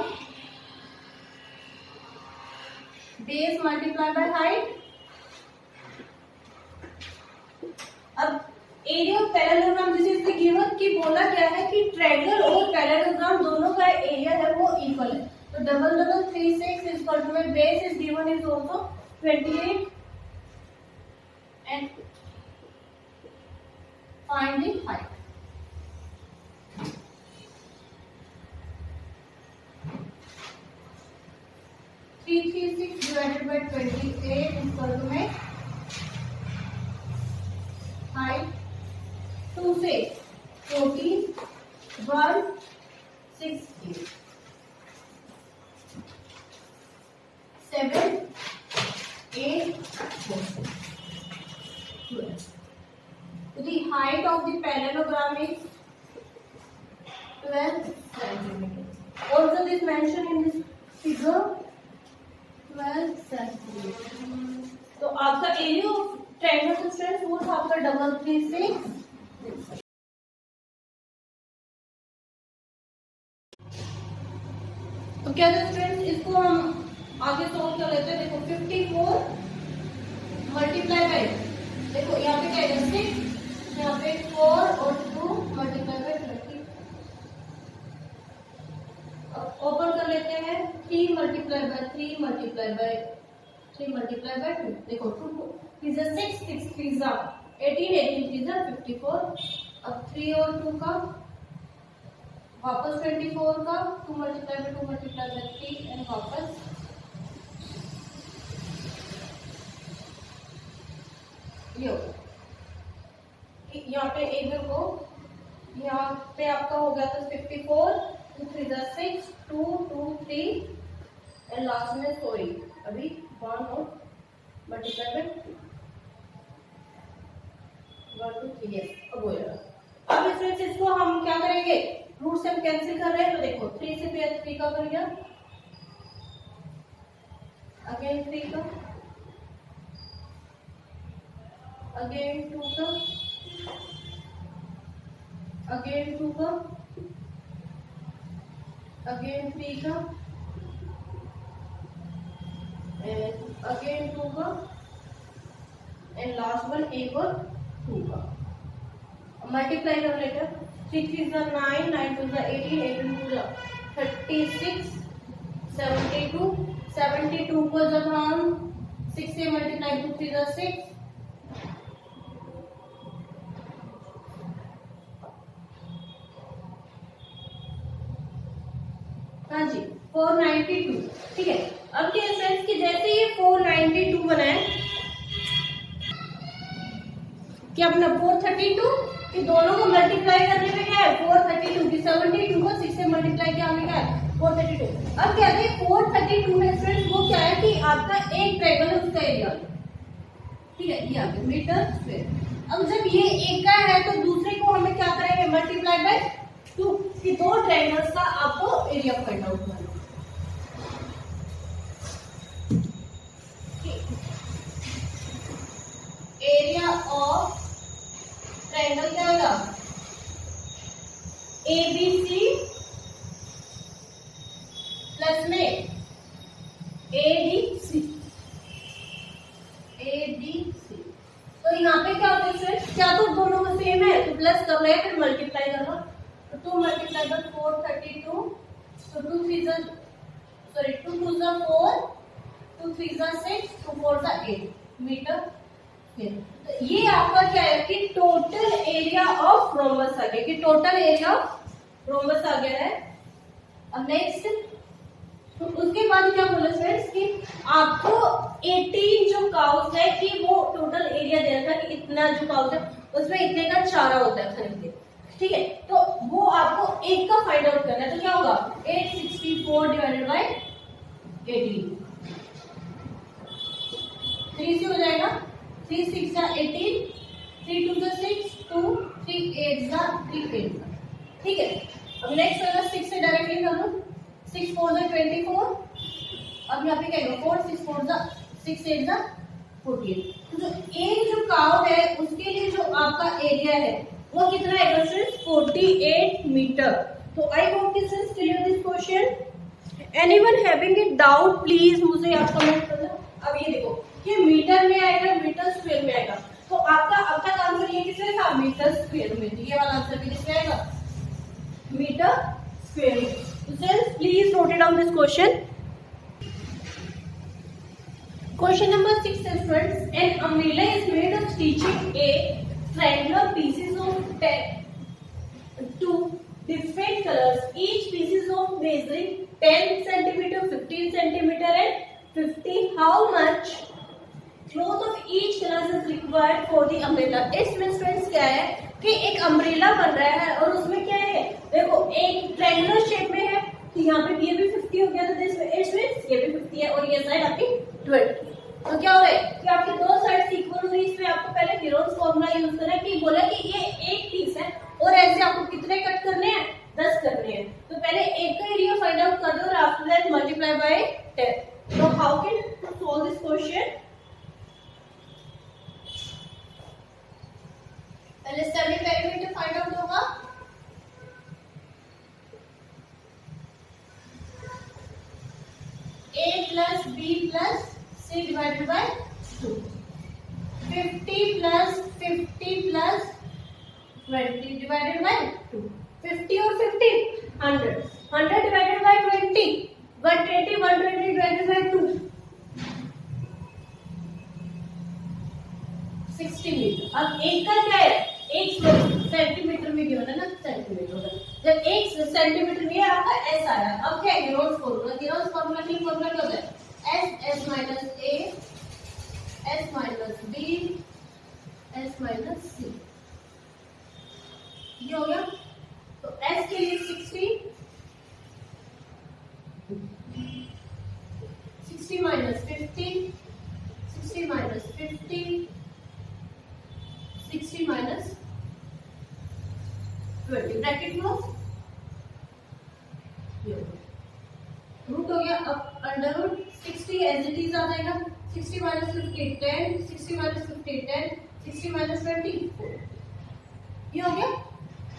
base multiply by height. अब area of parallelogram this is the given कि बोला क्या है कि ट्रायंगल और पैरेललोग्राम दोनों का एरिया है वो इक्वल है. तो double double 3 6 is equal to में base is given is also 28 and find the height. Three 6 divided by 28 is equal to में हाइट 2 से 14 1 6 8 7 8 4 12. The height of the parallelogram is 12 centimeter. Also this mentioned in this figure 12 centimeter. तो आपका एरिया ऑफ ट्रायंगल का स्ट्रेंथ वो था आपका 336. तो क्या था स्टूडेंट्स, इसको हम आगे सॉल्व कर लेते हैं. देखो 54 मल्टीप्लाई बाय, देखो यहाँ पे क्या है 6, यहाँ पे 4 और 2 मल्टीप्लाई बाय 30. ओपन कर लेते हैं 3 multiply by 3 multiply by 3 multiply by 2. देखो 2 is a 6 6 3 is 18 18 is a 54. अब 3 और 2 का वापस 24 का 2 multiply by 2 multiply by 3 and वापस ये यहाँ पे एक को यहाँ पे आपका हो गया था 54 2 3 is a 6 2 2 3 एंड लास्ट में सॉरी अभी 1 और मल्टीप्लाई बाय 1 2 3. अब हो जाएगा. अब इसमें से इसको हम क्या करेंगे, रूट से हम कैंसिल कर रहे हैं, तो देखो 3 से 3 का कर गया, अगेन 3 का, अगेन 2 का, अगेन 2 का, अगेन 3 का, एंड अगेन 2 का, एंड लास्ट वन एक और 2 का। मल्टीप्लाई कर लेते, 6 is 9, 9 2 is 18, 18 2 is 36, 72, 72 को जब हम 6 से मल्टीप्लाई 2 3 is 6, हाँ जी 492, ठीक है। अब क्या फ्रेंड्स कि जैसे ये 492 बना है कि अपना 432 कि दोनों को मल्टीप्लाई करने में क्या है 432 की 72 को 6 से मल्टीप्लाई किया हमने क्या है 432। अब कहते हैं 432 में फ्रेंड्स वो क्या है कि आपका एक ट्रायंगल है उसका एरिया, ठीक है, ये आ गया मीटर स्क्वायर। अब जब ये एक का है तो दूसरे को हमें क्या करेंगे मल्टीप्लाई बाय 2 कि दो ट्रायंगल्स का आपको एरिया फाइंड आउट करना है। एरिया ऑफ ट्रायंगल क्या होगा ABC प्लस में ADC, ADC। तो यहाँ पे क्या होता है फ्रेंड्स, क्या तो दोनों में सेम है तो प्लस कर रहे हैं फिर मल्टीप्लाई करना, तो 2 मल्टीप्लाई बाय 432, तो 2 3 जा सॉरी 2 2 जा 4, 2 3 जा 6, 2 4 जा 8 मीटर। तो ये आपका क्या है कि टोटल एरिया ऑफ रोम्बस आ गया, कि टोटल एरिया ऑफ रोम्बस आ गया है। अब नेक्स्ट तो उसके बाद क्या बोला फ्रेंड्स कि आपको 18 जो काउस है कि वो टोटल एरिया दे रखा है कि इतना जो काउस है उसमें इतने का चारा होता है खाने के, ठीक है। तो वो आपको एक का फाइंड आउट करना है, तो क्या होगा 864 डिवाइडेड बाय 18, 3 से हो जाएगा, 3 6 जा 18, 3 2 जा 6, 2 3 8 जा 3 8 जा, ठीक है। अब नेक्स्ट होगा 6 से डायरेक्टली कर लो, 6 4 जा 24, अब यहाँ पे क्या होगा 4 6 4 जा 6 8 जा 48। तो जो एक जो काउ है उसके लिए जो आपका एरिया है वो कितना है फ्रेंड्स 48 मीटर। तो आई होप कि friends clear this question. Anyone having a doubt please मुझे आप कमेंट करना। अब ये देखो ये मीटर में आएगा मीटर स्क्वायर में आएगा, तो आपका अब तक आंसर ये किसमें था मीटर स्क्वायर में, तो ये वाला आंसर भी किसमें आएगा मीटर स्क्वायर में। तो friends please note down this question. Question number 6 says friends, an umbrella is made of stitching a triangular pieces of 2 different colors. Each pieces of measuring 10 centimeter, 15 centimeter and 50. How much cloth of each color is required for the umbrella? इसमें friends क्या है कि एक umbrella बन रहा है और उसमें क्या है देखो एक triangular shape में है, तो यहाँ पे ये भी 50 हो गया, तो इसमें ये भी 50 है और ये साइड आपकी 20। तो क्या हो रहा है कि आपके दो साइड इक्वल हुई, इसमें आपको पहले गिरोन्स फॉर्मूला यूज करना है कि बोला कि ये एक पीस है और ऐसे आपको कितने कट करने हैं 10 करने हैं, तो पहले एक का एरिया फाइंड आउट कर दो और आफ्टर दैट मल्टीप्लाई बाय 10। तो how can you solve this question? पहले सेमी पेरीमीटर फाइंड आउट होगा, a plus b plus c divided by 2, 50 plus 50 plus 20 divided by 2, 50 और 50 100, 100 divided by 20, 120, 120 divided by 2, 60 metre. अब एक का क्या है एक सेंटीमीटर में गिवन है ना, सेंटीमीटर होगा, जब एक सेंटीमीटर में आपका एस आया। अब क्या है गिरोन्स फॉर्मूला, गिरोन्स फॉर्मूला की फॉर्मूला क्या होता है S minus A, S minus B, S minus C, ये हो गया। तो एस के लिए 60 minus 50, 60 minus 50, 60 minus 20 bracket close, root हो गया। अब under root 60 as it is आ जाएगा, 60 माइनस 50 10, 60 माइनस 50 10, 60 माइनस 20 4, ये हो गया।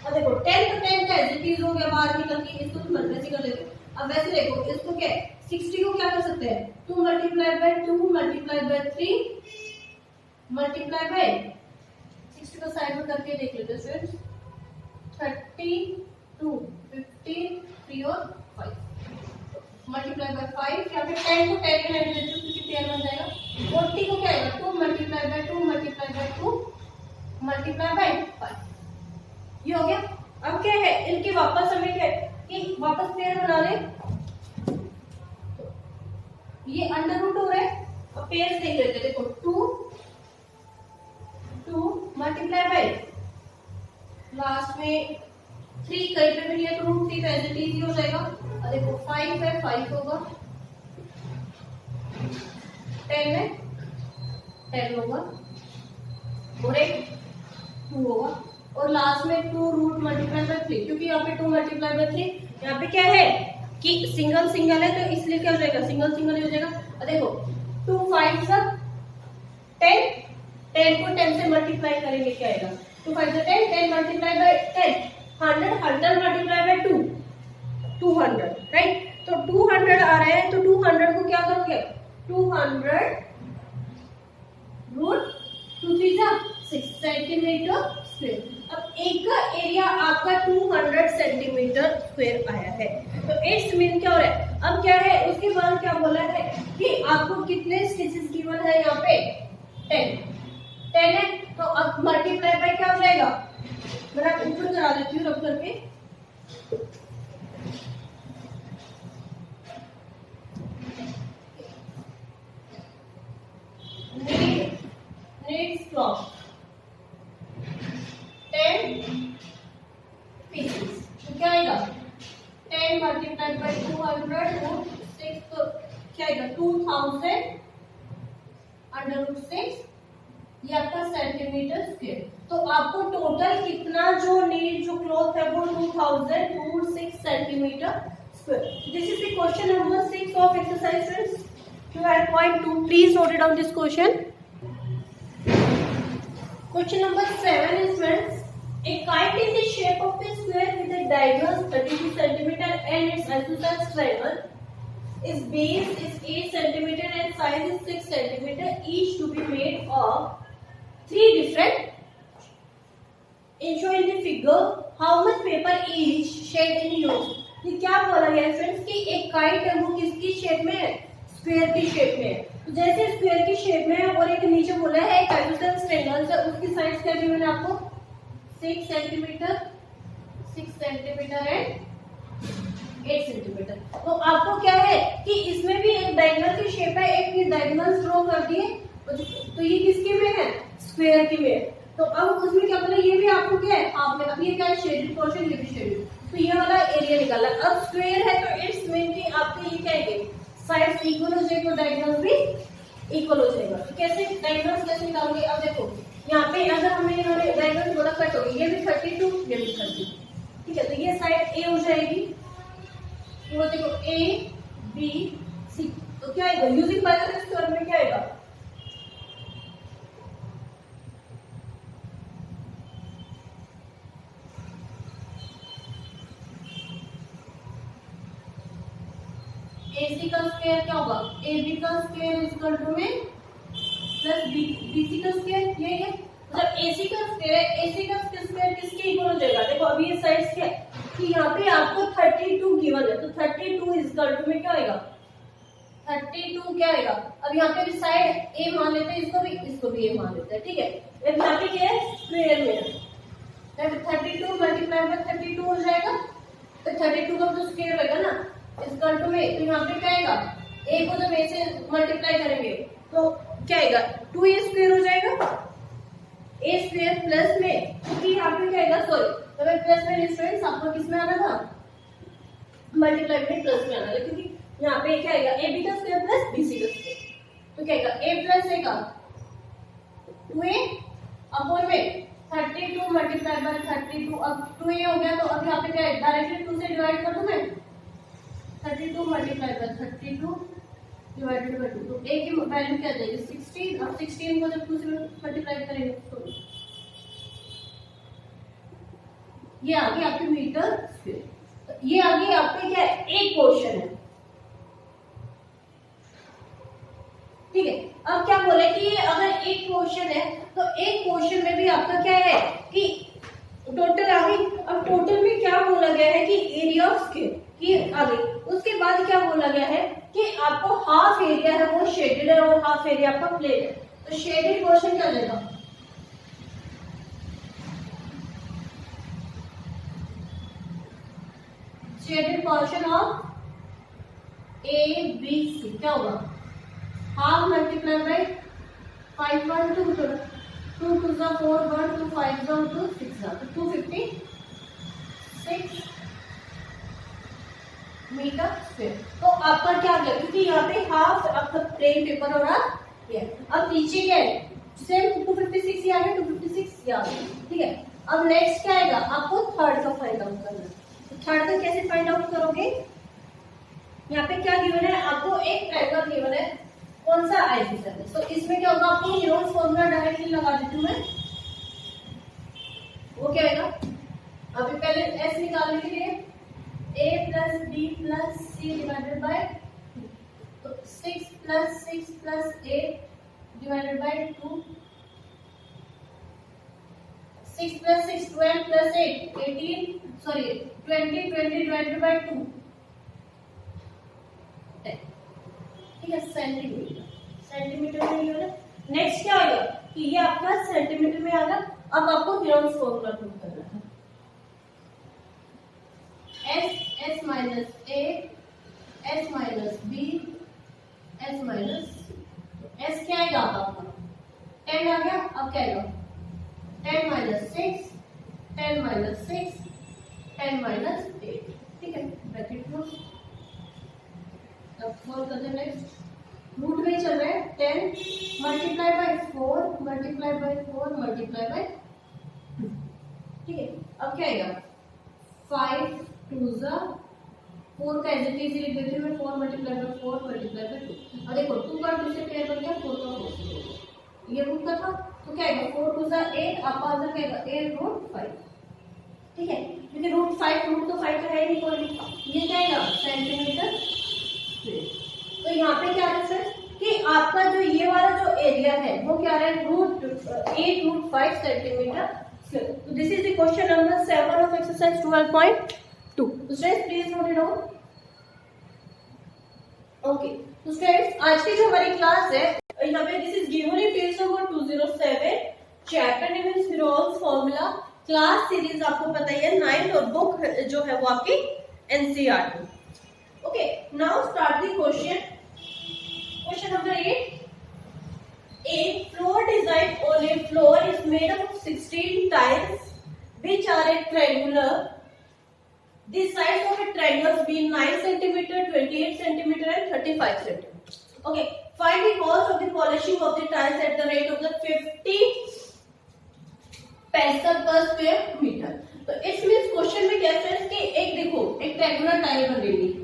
अब देखो 10 तो 10 का एज इट इज हो गया, बाहर निकल के इसको तो मल्टीप्लाई कर लेते। अब वैसे देखो इसको क्या है, 60 को क्या कर सकते हैं, 2 multiply by 2 multiply by 3 multiply by 60 को साइड में करके देख लेते हैं स्टूडेंट्स, 32 15 3 और 5 मल्टीप्लाई बाय 5, यहाँ पे 10 को 10 में ऐड देते हैं क्योंकि 10 बन जाएगा। 40 को क्या आएगा, 2 multiply by 2 multiply by 2 multiply by 5, ये हो गया। अब क्या है, इनके वापस हमें क्या है कि वापस पेयर बना ले, ये अंडर रूट हो रहा है। अब पेयर देख लेते हैं, देखो 2 मल्टीप्लाई बाय लास्ट में 3 कहीं पे भी नहीं है तो रूट 3 तो एज इट इज हो जाएगा। और देखो 5 है 5 होगा, 10 है 10 होगा और एक 2 होगा और लास्ट में 2 रूट मल्टीप्लाई बाय 3, क्योंकि यहाँ पे 2 मल्टीप्लाई बाय 3 यहाँ पे क्या है कि सिंगल सिंगल है तो इसलिए क्या हो जाएगा, सिंगल सिंगल हो जाएगा। और देखो 2 5 सब 10, 10 को 10 से मल्टीप्लाई करेंगे क्या आएगा, 2 5 10, 10 multiply by 10 100, 100 multiply by 2 200, right. तो 200 आ रहा है तो 200 को क्या करोगे, 200 रूट 2 3 जा 6 सेंटीमीटर स्क्वायर। अब एक का एरिया आपका 200 सेंटीमीटर स्क्वायर आया है, तो इट्स मीन क्या हो रहा है। अब क्या है, उसके बाद क्या बोला है कि आपको कितने स्टिचेस गिवन है, यहाँ पे 10 है। तो अब मल्टीप्लाई बाय क्या हो जाएगा, मैं ऊपर करा देती हूँ रब करके, needs from 10 pieces, तो क्या आएगा 10 मल्टीप्लाइड बाय 200 रूट 6, तो क्या आएगा 2000 अंडर रूट 6, ये आपका सेंटीमीटर स्क्वायर। तो आपको टोटल कितना जो नीड जो क्लॉथ है वो 2000 root 6 centimetre square. This is the question number 6 of exercise friends. You had point 2. Please note it down this question. Question number 7 is friends, a kite in the shape of a square with a diagonal 32 cm and its isosceles triangle. Its base is 8 cm and size is 6 cm, each to be made of 3 different. Show in the figure how much paper each shed in use. ये क्या बोला गया है फ्रेंड्स कि एक काइट है वो किसकी शेप में है, स्क्वायर की शेप में है। तो जैसे स्क्वायर की शेप में है और एक नीचे बोला है एक आइसोसेलेस ट्रायंगल है, उसकी साइज क्या दी मैंने आपको 6 सेंटीमीटर एंड 8 सेंटीमीटर। तो आपको क्या है कि इसमें भी एक डायगोनल की शेप है, एक डायगोनल ड्रॉ कर दिए, तो ये किसके में है, स्क्वायर की में। तो अब उसमें क्या बोला, ये भी आपको क्या है हाफ में, अब ये क्या है शेडेड पोर्शन, ये भी शेडेड, तो ये वाला एरिया निकाला। अब स्क्वायर है तो इट्स मीन कि आपके ये क्या है साइड्स इक्वल हो जाएगा, डायगोनल भी इक्वल हो जाएगा। तो कैसे डायगोनल्स कैसे निकालोगे, अब देखो यहाँ पे अगर हमने इन्होंने डायगोनल बोला कट होगी, ये भी 32 ये भी 30, ठीक है। तो ये साइड ए हो जाएगी, तो देखो ए बी सी, तो क्या आएगा यूजिंग पाइथागोरस थ्योरम में क्या आएगा, AC का स्क्वायर क्या होगा, AB का स्क्वायर इज इक्वल टू में प्लस BC का स्क्वायर, ये है मतलब AC का स्क्वायर है, AC का स्क्वायर किसके इक्वल हो जाएगा। देखो अभी ये साइड्स क्या है कि यहाँ पे आपको 32 गिवन है, तो 32 इज इक्वल टू में क्या आएगा 32 क्या आएगा। अब यहाँ पे भी साइड A मान लेते हैं, इसको भी A मान लेते हैं, ठीक है। अब यहाँ पे क्या है स्क्वायर में है, 32 मल्टीप्लाई बाय 32 हो जाएगा, तो 32 का तो स्क्वायर होगा ना इक्वल टू में, तो यहाँ पे क्या आएगा a को जब a से मल्टीप्लाई करेंगे तो क्या आएगा 2a स्क्वायर हो जाएगा, a स्क्वायर प्लस में, क्योंकि यहाँ पे क्या आएगा सॉरी तो मैं प्लस में स्टूडेंट्स आपको किस में आना था मल्टीप्लाई में प्लस में आना था, क्योंकि यहाँ पे क्या आएगा ab का स्क्वायर प्लस bc का स्क्वायर, तो क्या आएगा a प्लस a का 2a अपॉन में 32 मल्टीप्लाई बाय 32, अब 2 ये हो गया तो अब यहाँ पे क्या है, डायरेक्टली 2 से डिवाइड कर दूं मैं, 32 मल्टीप्लाई बाय 32 डिवाइडेड बाय 2, तो a की वैल्यू क्या आ जाएगी 16। अब 16 को जब 2 से मल्टीप्लाई करेंगे तो ये आ गई आपकी मीटर स्क्वायर। तो ये आ गई आपके क्या है, एक पोर्शन है, ठीक है। अब क्या बोले कि ये अगर एक पोर्शन है तो एक पोर्शन में भी आपका क्या है कि टोटल आ गई। अब टोटल में क्या बोला गया है कि एरिया ऑफ स्क्वायर की आ गई। उसके बाद क्या बोला गया है कि आपको हाफ एरिया है वो शेडेड है और हाफ एरिया आपका प्लेन है। तो शेडेड पोर्शन क्या देगा, shaded portion of A B C क्या होगा, हाफ मल्टीप्लाई बाय 5 1 2 2 2 2 4 1 2 5 2 6 तो 256 मीटर स्क्वायर। तो आपका क्या आ गया, क्योंकि यहाँ पे हाफ आपका प्लेन पेपर हो रहा है। अब नीचे क्या है, सेम 256 आ गया, 256 आ गया, ठीक है। अब नेक्स्ट क्या आएगा, आपको थर्ड का फाइंड आउट करना है। तो थर्ड का कैसे फाइंड आउट करोगे, यहाँ पे क्या गिवन है, आपको एक ट्रायंगल गिवन है, कौन सा आइसोसेलेस। तो इसमें क्या होगा, आपको हीरोज फॉर्मूला डायरेक्टली लगा देती हूँ मैं, वो क्या आएगा, अभी पहले एस निकालने के लिए a plus B plus C divided by, तो 6 plus 6 plus 8 divided by 2, 6 plus 6 12 plus 8 18 sorry 20 20 divided by 2, ठीक है, सेंटीमीटर में ये होगा। नेक्स्ट क्या होगा कि ये आपका सेंटीमीटर में आ गया। अब आपको हीरोज फॉर्मूला प्रूव करना है, S minus A S minus B S minus, S क्या आएगा आपका 10 आ गया। अब क्या आएगा 10 माइनस 6 10 माइनस 6 10 माइनस 8, ठीक है, ब्रैकेट क्लोज। अब सॉल्व करते हैं, नेक्स्ट रूट में चल रहा है 10 multiply by 4 multiply by 4 multiply by 2, ठीक है। अब क्या आएगा 5 2 4 का एज इट इज लिख देती हूँ मैं, 4 मल्टीप्लाई बाय 4 मल्टीप्लाई बाय 2। अब देखो 2 का 2 से पेयर बन गया, 4 का 4 से पेयर, ये रूट का था तो क्या आएगा 4 2 8, आपका आंसर क्या आएगा 8 रूट 5, ठीक है। क्योंकि रूट 5 रूट तो 5 का है नहीं कोई, ये क्या आएगा सेंटीमीटर स्क्वायर। तो यहाँ पे क्या है सर कि आपका जो ये वाला जो एरिया है वो क्या है रूट 8 रूट 5 सेंटीमीटर। तो this is the question number 7 of exercise 12.2। तो students please note it down. Okay, तो स्टूडेंट्स आज की जो हमारी क्लास है यहाँ पे this is given in page number 207, chapter name is heroes formula, class series आपको पता ही है 9 और बुक जो है वो आपकी NCERT. Okay, now start the question. Question number 8. A floor design on a floor is made up of 16 tiles which are a triangular. The sides of a triangle be 9 cm, 28 cm and 35 cm. Okay, find the cost of the polishing of the tiles at the rate of the 50 पैसा पर स्क्वायर मीटर। तो इसमें इस क्वेश्चन में क्या है कि एक देखो एक ट्रायंगुलर टाइल बन रही है,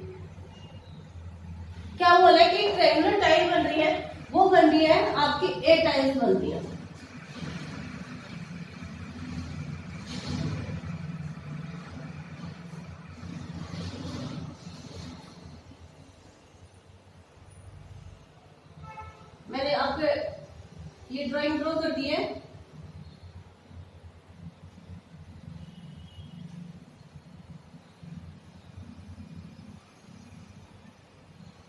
क्या बोला है कि ट्रायंगुलर टाइल बन रही है, वो बन रही है आपकी 8 टाइल्स बन रही है। मैंने आपको ये ड्राइंग ड्रॉ कर दी है,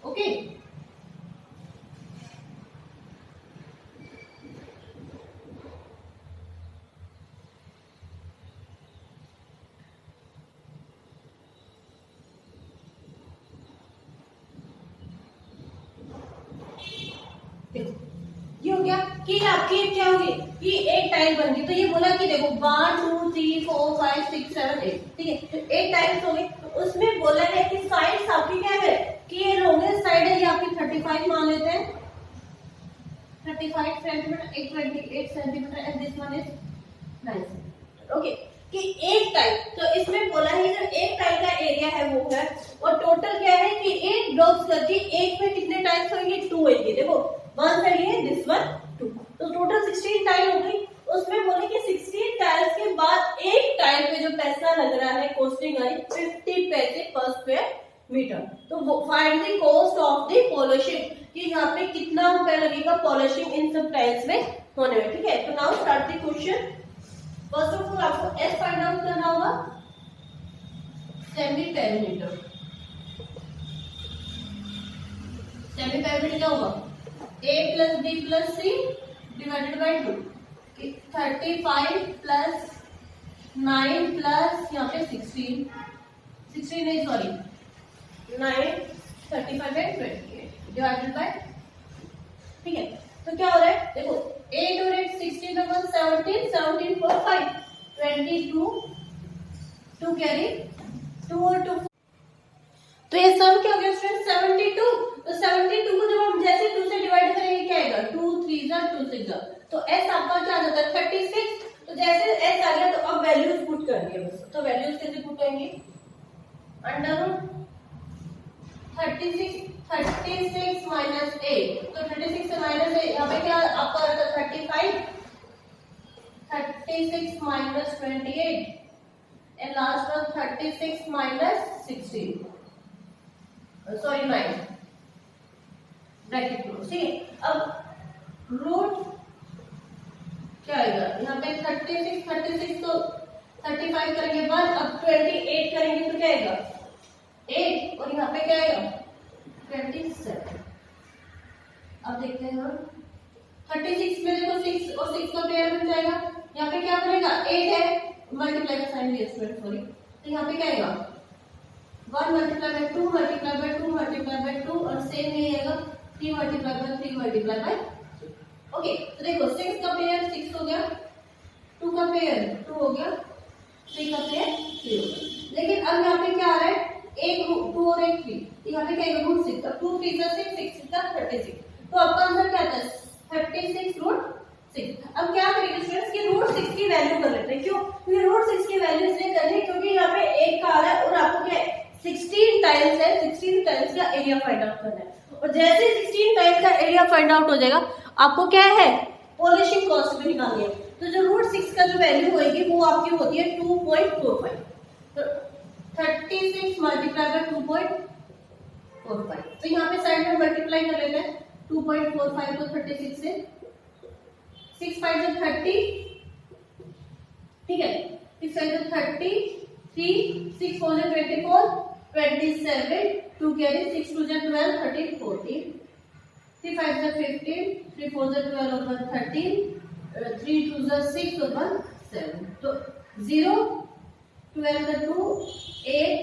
ओके। ये हो गया कि आपकी क्या होगी कि एक टाइल बन गई। तो ये बोला कि देखो 1 2 3 4 5 6 7 8, ठीक है, तो 8 टाइल्स हो गई। तो उसमें बोला है कि साइड्स आपकी क्या है कि ये लॉन्गेस्ट साइड है, ये आपकी 35 मान लेते हैं, 35 सेंटीमीटर, एक 28 centimetre and this one is okay कि एक टाइल, तो इसमें बोला है जो एक टाइल का एरिया है वो है, और टोटल क्या है कि एक ब्लॉक्स करके एक में कितने टाइल्स होंगे, 2 होंगे। देखो वन साइड है, दिस वन 2, तो टोटल 16 टाइल हो गई। उसमें बोले कि 16 टाइल्स के बाद एक टाइल पे जो पैसा लग रहा है, कॉस्टिंग आई 50 पैसे पर स्क्वायर मीटर। तो find the cost of the polishing, कि यहाँ पे कितना रुपया लगेगा पॉलिशिंग इन सब टाइल्स में होने में। ठीक है, तो now start the question. First of all आपको एस फाइंड आउट करना होगा, सेमी पेरीमीटर। सेमी पेरीमीटर क्या होगा, a plus b plus c divided by 2, 35 plus 9 plus यहाँ पे 16 नहीं सॉरी 9, 35 एंड 28 डिवाइडेड बाई। ठीक है, तो क्या हो रहा है, देखो 8 और 8 16 और 17, 17 4 5 22, 2 कैरी 2 और 2, तो ये सम क्या हो गया स्टूडेंट 72। तो 72 को जब हम जैसे 2 से डिवाइड करेंगे क्या आएगा, 2 3 जा 2 6 जा, तो s आपका क्या आ जाता है 36। तो जैसे s आ गया तो अब वैल्यूज पुट कर दिए बस। तो वैल्यूज कैसे पुट करेंगे, अंडर रूट 36 माइनस 8, तो 36 से माइनस 8 यहाँ पे क्या आपका आता है 35, 36 minus 28 and last one 36 minus 16, sorry 9 bracket close. ठीक है, अब रूट क्या आएगा यहाँ पे 36 तो 35 करेंगे 1, अब 28 करेंगे तो क्या आएगा 8, और यहाँ पे क्या आएगा 27। अब देखते हैं हम 36 में देखो 6 और 6 का पेयर बन जाएगा, यहाँ पे क्या बनेगा 8 है, मल्टीप्लाई का साइन दिया स्टूडेंट सॉरी, तो यहाँ पे क्या आएगा 1 multiply by 2 multiply by 2 multiply by 2, और सेम नहीं आएगा 3 multiply by 3 multiply by. Okay, तो देखो 6 का पेयर 6 हो गया, 2 का पेयर 2 हो गया, 3 का पेयर 3 हो गया। लेकिन अब यहाँ पे क्या आ रहा है, एक 2 और एक 3, यहाँ पे क्या है रूट 6, अब 2 3 6 6 6 36, तो आपका आंसर क्या आता है 36 रूट 6। अब क्या करेंगे स्टूडेंट्स कि रूट 6 की वैल्यू कर लेते हैं, क्यों, क्योंकि रूट 6 की वैल्यू इसलिए करनी है क्योंकि यहाँ पे एक का आ रहा है और आपको क्या है 16 टाइल्स है, 16 टाइल्स का एरिया फाइंड आउट करना है, और जैसे 16 टाइल्स का एरिया फाइंड आउट हो जाएगा आपको क्या है पॉलिशिंग कॉस्ट भी निकालनी है। तो जो रूट 6 का जो वैल्यू होगी वो आपकी होती है 2.45, तो 36 मल्टीप्लाई बाय 2.45, तो यहाँ पे साइड में मल्टीप्लाई कर लेते हैं 2.45 को 36 से, 6 5 से 30, ठीक है 6 5 से 30, 3 6 4 से 24 27, 2 कैरी 6 2 से 12 13 14, 3 5 से 15, 3 4 से 12 और 1 13, 3 2 से 6 और 1 7, तो 0 12 से 2 8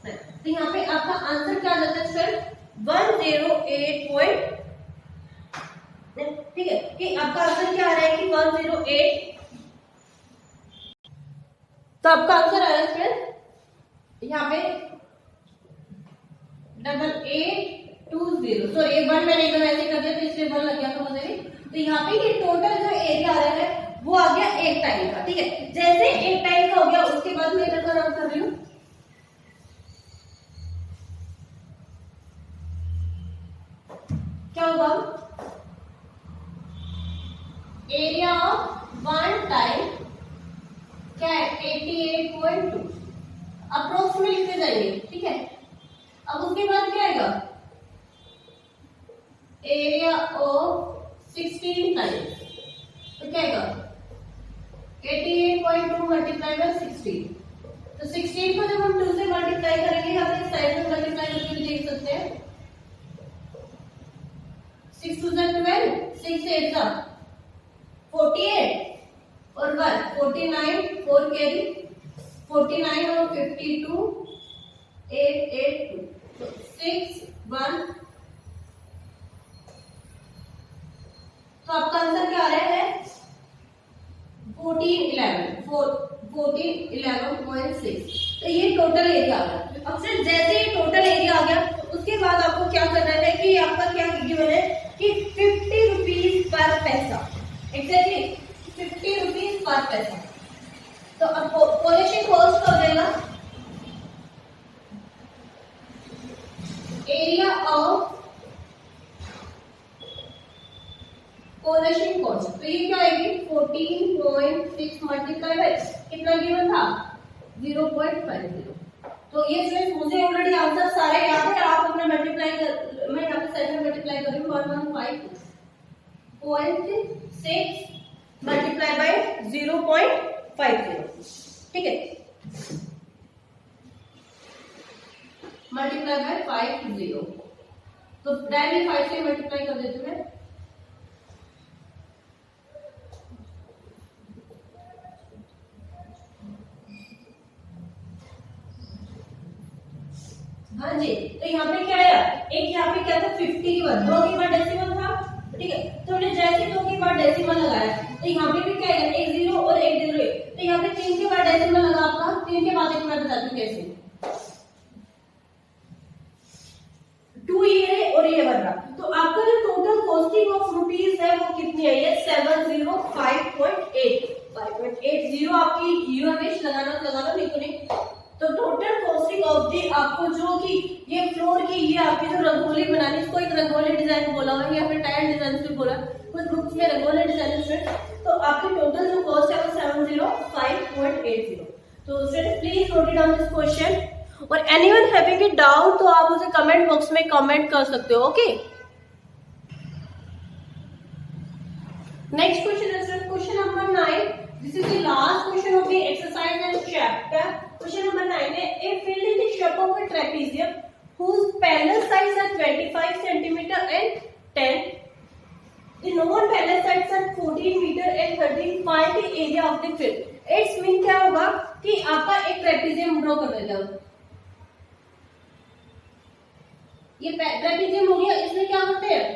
9, तो यहाँ पे आपका आंसर क्या आ जाता है सर 108 ठीक है कि आपका आंसर क्या आ रहा है कि 108, तो आपका आंसर आ रहा है फिर यहाँ पे 8820, सॉरी एक बार मैंने एकदम ऐसे कर दिया तो इसलिए 1 लग गया था मुझे भी। तो यहाँ पे ये टोटल जो एरिया आ रहा है वो आ गया एक टाइल का, ठीक है जैसे एक टाइल का हो गया उसके बाद मैं इधर का कर रही हूँ, क्या होगा एरिया ऑफ वन टाइल क्या है 88.2, अप्रोक्सीमेट लिखते जाइए, ठीक है। अब उसके बाद क्या आएगा एरिया ऑफ 16 टाइल्स, तो क्या आएगा 88.2 मल्टीप्लाई बाय 16, तो 16 को जब हम 2 से मल्टीप्लाई करेंगे यहाँ पे साइड में मल्टीप्लाई करके भी देख सकते हैं, 6 2 12, 6 8 48 और 1 49, 4 कैरी 49 और 52 8 8 2, तो 6 1, तो आपका आंसर क्या आ रहा है 1411.6, तो ये टोटल एरिया आ गया। अब सिर्फ जैसे ही टोटल एरिया आ गया उसके बाद आपको क्या करना है कि आपका क्या गिवन है कि 50 रुपीज पर पैसा, एग्जैक्टली 50 रुपीज फर्स्ट ऐसा। तो अब कोलेशन कॉस्ट हो जाएगा एरिया ऑफ कोलेशन कॉस्ट। तो ये क्या आएगी 14.6 मल्टीप्लाई बाय कितना गिवन था 0.50। तो ये स्टूडेंट्स मुझे ऑलरेडी आंसर सारे याद है, आप अपना मल्टीप्लाई कर, मैं यहाँ पे सेट में मल्टीप्लाई कर रही हूँ 115.6 मल्टीप्लाई बाय 0.50, ठीक है, मल्टीप्लाई बाय 50। तो डायरेक्टली 5 से मल्टीप्लाई कर देती हूँ मैं। हाँ जी, तो यहाँ पे क्या आया, एक यहाँ पे क्या था 50 की बार 2 की बार डेसिमल था, ठीक है, तो हमने जैसे 2 की बार डेसिमल लगाया तो यहाँ पे भी क्या आएगा एक 0 और एक 0 है, तो यहाँ पे 3 के बाद डेसिमल लगा आपका, 3 के बाद एक मैं बताती हूँ कैसे। 2 ये है और ये बन रहा, तो आपका जो टोटल कॉस्टिंग ऑफ रुपीज है वो कितनी आई है 705.80 आपकी यूएच लगाना नहीं तो नहीं। तो टोटल कॉस्टिंग ऑफ दी आपको जो कि ये फ्लोर की ये आपकी जो रंगोली बनानी, इसको एक रंगोली डिजाइन बोला हुआ है या फिर टाइल डिजाइन भी बोला, कुछ ग्रुप्स में रंगोली डिजाइन से, तो आपकी टोटल जो कॉस्ट है वो 705.80। तो students please note down this question, और एनीवन हैविंग ए डाउट तो आप उसे कमेंट बॉक्स में कमेंट कर सकते हो। ओके, नेक्स्ट क्वेश्चन है question number 9। This is the last question of the exercise and chapter. Question number 9 है a filled in the shape of a trapezium whose parallel sides are 25 cm and 10. The non-parallel sides are 14 meter and 13. Find the area of the fill. Its mean क्या होगा कि आपका एक ट्रेपेजियम ड्रॉ कर देता है। ये ट्रेपेजियम हो गया, इसमें क्या करते हैं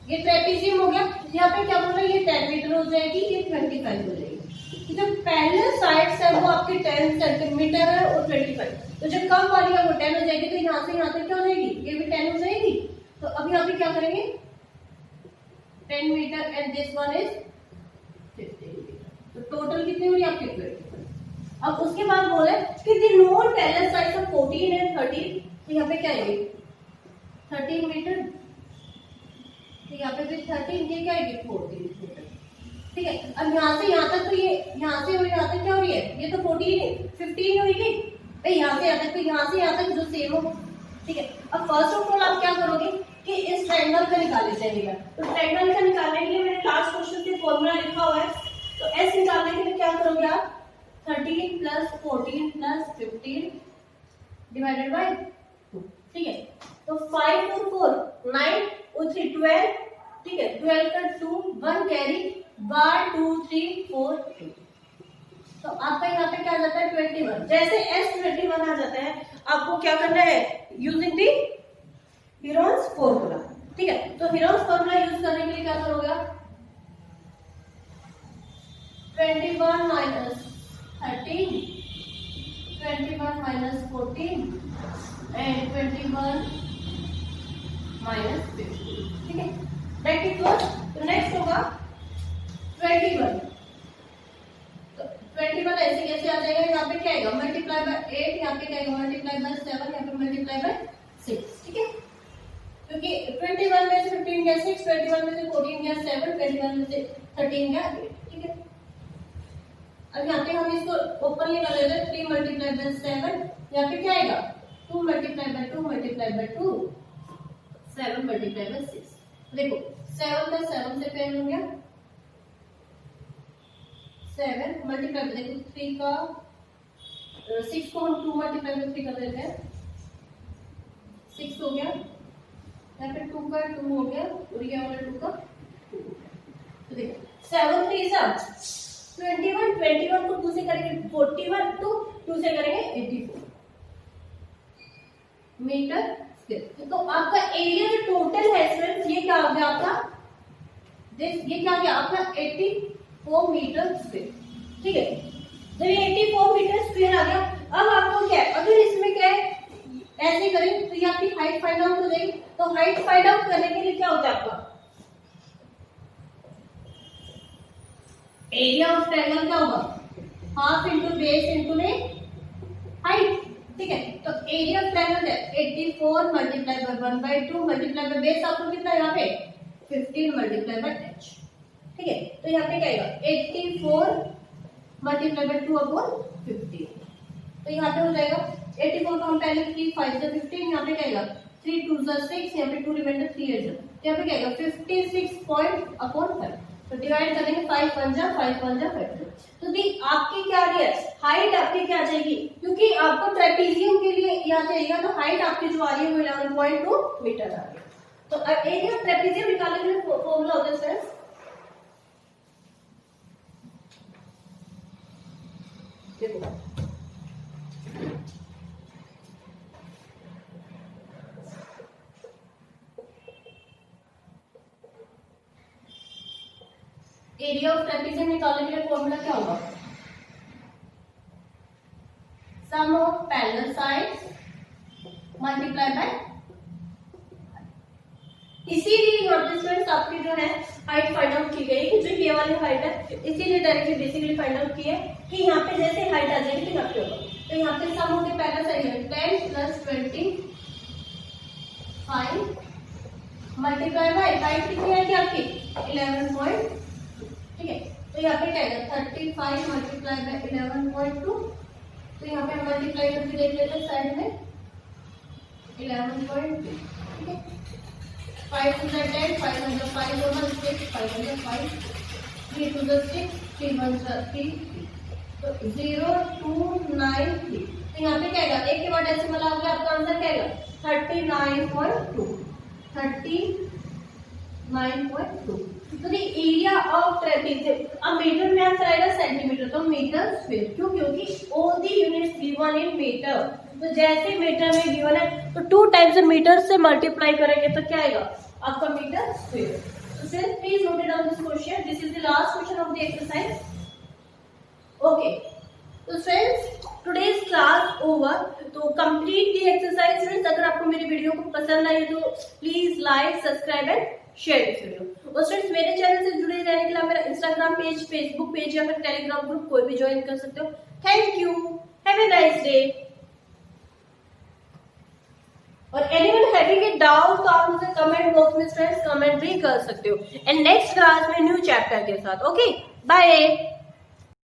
ये ट्रेपेजियम हो गया, यहाँ पे क्या बोल रहा है ये 10 मीटर हो जाएगी, ये 25 हो जाएगी। जो पैरेलल साइड्स है वो आपके 10 सेंटीमीटर है और 25, तो जो कम वाली है वो 10 हो जाएगी, तो यहाँ से यहाँ तक क्या हो जाएगी ये भी 10 हो जाएगी। तो अब यहाँ पे क्या करेंगे 10 metre and this one is 15 metre, तो टोटल कितनी हो रही है आपकी 25। अब उसके बाद बोले कि the non parallel sides of 14 and 13, तो यहाँ पे क्या आएगी 13 मीटर, तो यहाँ पे भी 13, ये क्या आएगी 14 मीटर, ठीक है। अब यहाँ से यहाँ तक तो ये यहाँ से और यहाँ तक क्या हो रही है, ये तो 15 होगी, यहाँ से यहाँ तक, तो यहाँ से यहाँ तक जो सेम हो, ठीक है। अब फर्स्ट ऑफ ऑल आप क्या करोगे कि इस ट्रायंगल का निकाले जाएगा, तो ट्रायंगल का निकालने के लिए मैंने लास्ट क्वेश्चन से फॉर्मूला लिखा हुआ है, तो एस निकालने के लिए क्या करोगे आप 13 प्लस 14 प्लस 15 डिवाइडेड बाय 2, ठीक है। तो 5 और 4 9 और 3 12, ठीक है, 12 का 2 1 कैरी 1 2 3 4 2, तो आपका यहाँ पे क्या आ जाता है 21। जैसे S21 आ जाता है आपको क्या करना है यूजिंग दी हीरोन्स फॉर्मूला, ठीक है। तो हीरोन्स फॉर्मूला यूज करने के लिए क्या करोगे आप 21 माइनस 13 21 माइनस 14 एंड 21 माइनस 15, ठीक है, दैट इक्वल्स, तो नेक्स्ट होगा 21, तो 21 ऐसे कैसे आ जाएगा, यहाँ पे क्या आएगा मल्टीप्लाई बाय 8, यहाँ पे क्या आएगा मल्टीप्लाई बाय 7, यहाँ पे मल्टीप्लाई बाय 6, ठीक है, क्योंकि 21 में से 15 गया 6, 21 में से 14 गया 7, 21 में से 13 गया 8, ठीक है। अब यहाँ पे हम इसको ओपनली कर लेते हैं 3 मल्टीप्लाई बाय 7, यहाँ पे क्या आएगा 2 multiply by 2 multiply by 2 7 multiply by 6, देखो 7 का 7 से पेन हो गया 7 मल्टीप्लाई, देखो 3 का 6 को हम 2 मल्टीप्लाई बाय 3 कर देते हैं 6 हो गया, यहाँ पे 2 का 2 हो गया और ये वाला 2 का 2, तो देखो 7 3 21 21 को 2 से करेंगे 41, तो 2 से करेंगे 84 मीटर स्क्वायर। तो आपका एरिया जो टोटल है स्टूडेंट्स ये क्या आ गया आपका, ये क्या गया आपका 84 मीटर स्क्वायर, ठीक है। जब ये 84 मीटर स्क्वायर आ गया, अब आपको क्या है अगर इसमें क्या है ऐसे करें तो ये आपकी हाइट फाइंड आउट हो जाएगी। तो हाइट फाइंड आउट करने के लिए क्या होता है आपका एरिया ऑफ ट्रायंगल क्या होगा, half into base into height, ठीक है। तो एरिया ऑफ ट्रायंगल है 84 multiply by 1/2 multiply by base आपको कितना है यहाँ पे 15 मल्टीप्लाई बाय h, ठीक है। तो यहाँ पे क्या आएगा 84 मल्टीप्लाई बाय 2/15, तो यहाँ पे हो जाएगा 84 को हम पहले 3 5 से 15, यहाँ पे क्या आएगा 3 2 6, यहाँ पे 2 रिमाइंडर 3 8, यहाँ पे क्या आएगा 56.5, तो डिवाइड करेंगे 5 1 जा 5 1 जा 5। तो दी आपकी क्या आ रही है हाइट आपकी क्या आ जाएगी, क्योंकि आपको ट्रेपेजियम के लिए यहाँ चाहिए तो हाइट आपकी जो आ रही है वो 11.2 मीटर आ रही है। तो एरिया ट्रेपेजियम निकालने के लिए फॉर्मूला होता है स्टूडेंट्स, देखो एरिया ऑफ ट्रेपेजियम निकालने के लिए फॉर्मूला क्या होगा, sum of parallel sides multiply by, इसीलिए यहाँ पे स्टूडेंट्स आपकी जो है हाइट फाइंड आउट की गई कि जो ये वाली हाइट है, इसीलिए डायरेक्टली बेसिकली फाइंड आउट की है कि यहाँ पे जैसे हाइट आ जाएगी तो यहाँ पे होगा। तो यहाँ पे sum of the parallel side 10 plus 25 multiply by height कितनी आएगी आपकी 11. ठीक है। तो यहाँ पे क्या है 35 मल्टीप्लाई बाय 11.2, तो यहाँ पे मल्टीप्लाई करके देख लेते हैं साइड में 11.2, ठीक है। 5 to the 10, 5 to the 5 over 6, 5 to the 5, 3 to the 6, 3 1 to 3, तो 0 2 9 3, तो यहाँ पे क्या आएगा एक के बाद ऐसे मिलाओगे आपका आंसर क्या आएगा 39.2, तो द एरिया ऑफ ट्रेपेजियम, अब मीटर में आंसर आएगा सेंटीमीटर, तो मीटर स्क्वायर, क्यों क्योंकि all the units given in metre, तो जैसे मीटर में गिवन है तो 2 टाइम्स से मीटर से मल्टीप्लाई करेंगे तो क्या आएगा आपका मीटर स्क्वायर। तो सिर्फ please note down this question, this is the last question of the exercise. Okay, तो फ्रेंड्स टुडेज क्लास ओवर, तो कंप्लीट द एक्सरसाइज। फ्रेंड्स अगर आपको मेरी वीडियो को पसंद आई तो please like subscribe and share this video. और फ्रेंड्स मेरे चैनल से जुड़े रहने के लिए मेरा इंस्टाग्राम पेज, फेसबुक पेज या फिर टेलीग्राम ग्रुप कोई भी ज्वाइन कर सकते हो। Thank you, have a nice day. और एनीवन हैविंग ए डाउट तो आप मुझे कमेंट बॉक्स में फ्रेंड्स कमेंट भी कर सकते हो, एंड नेक्स्ट क्लास में न्यू चैप्टर के साथ। Okay, bye.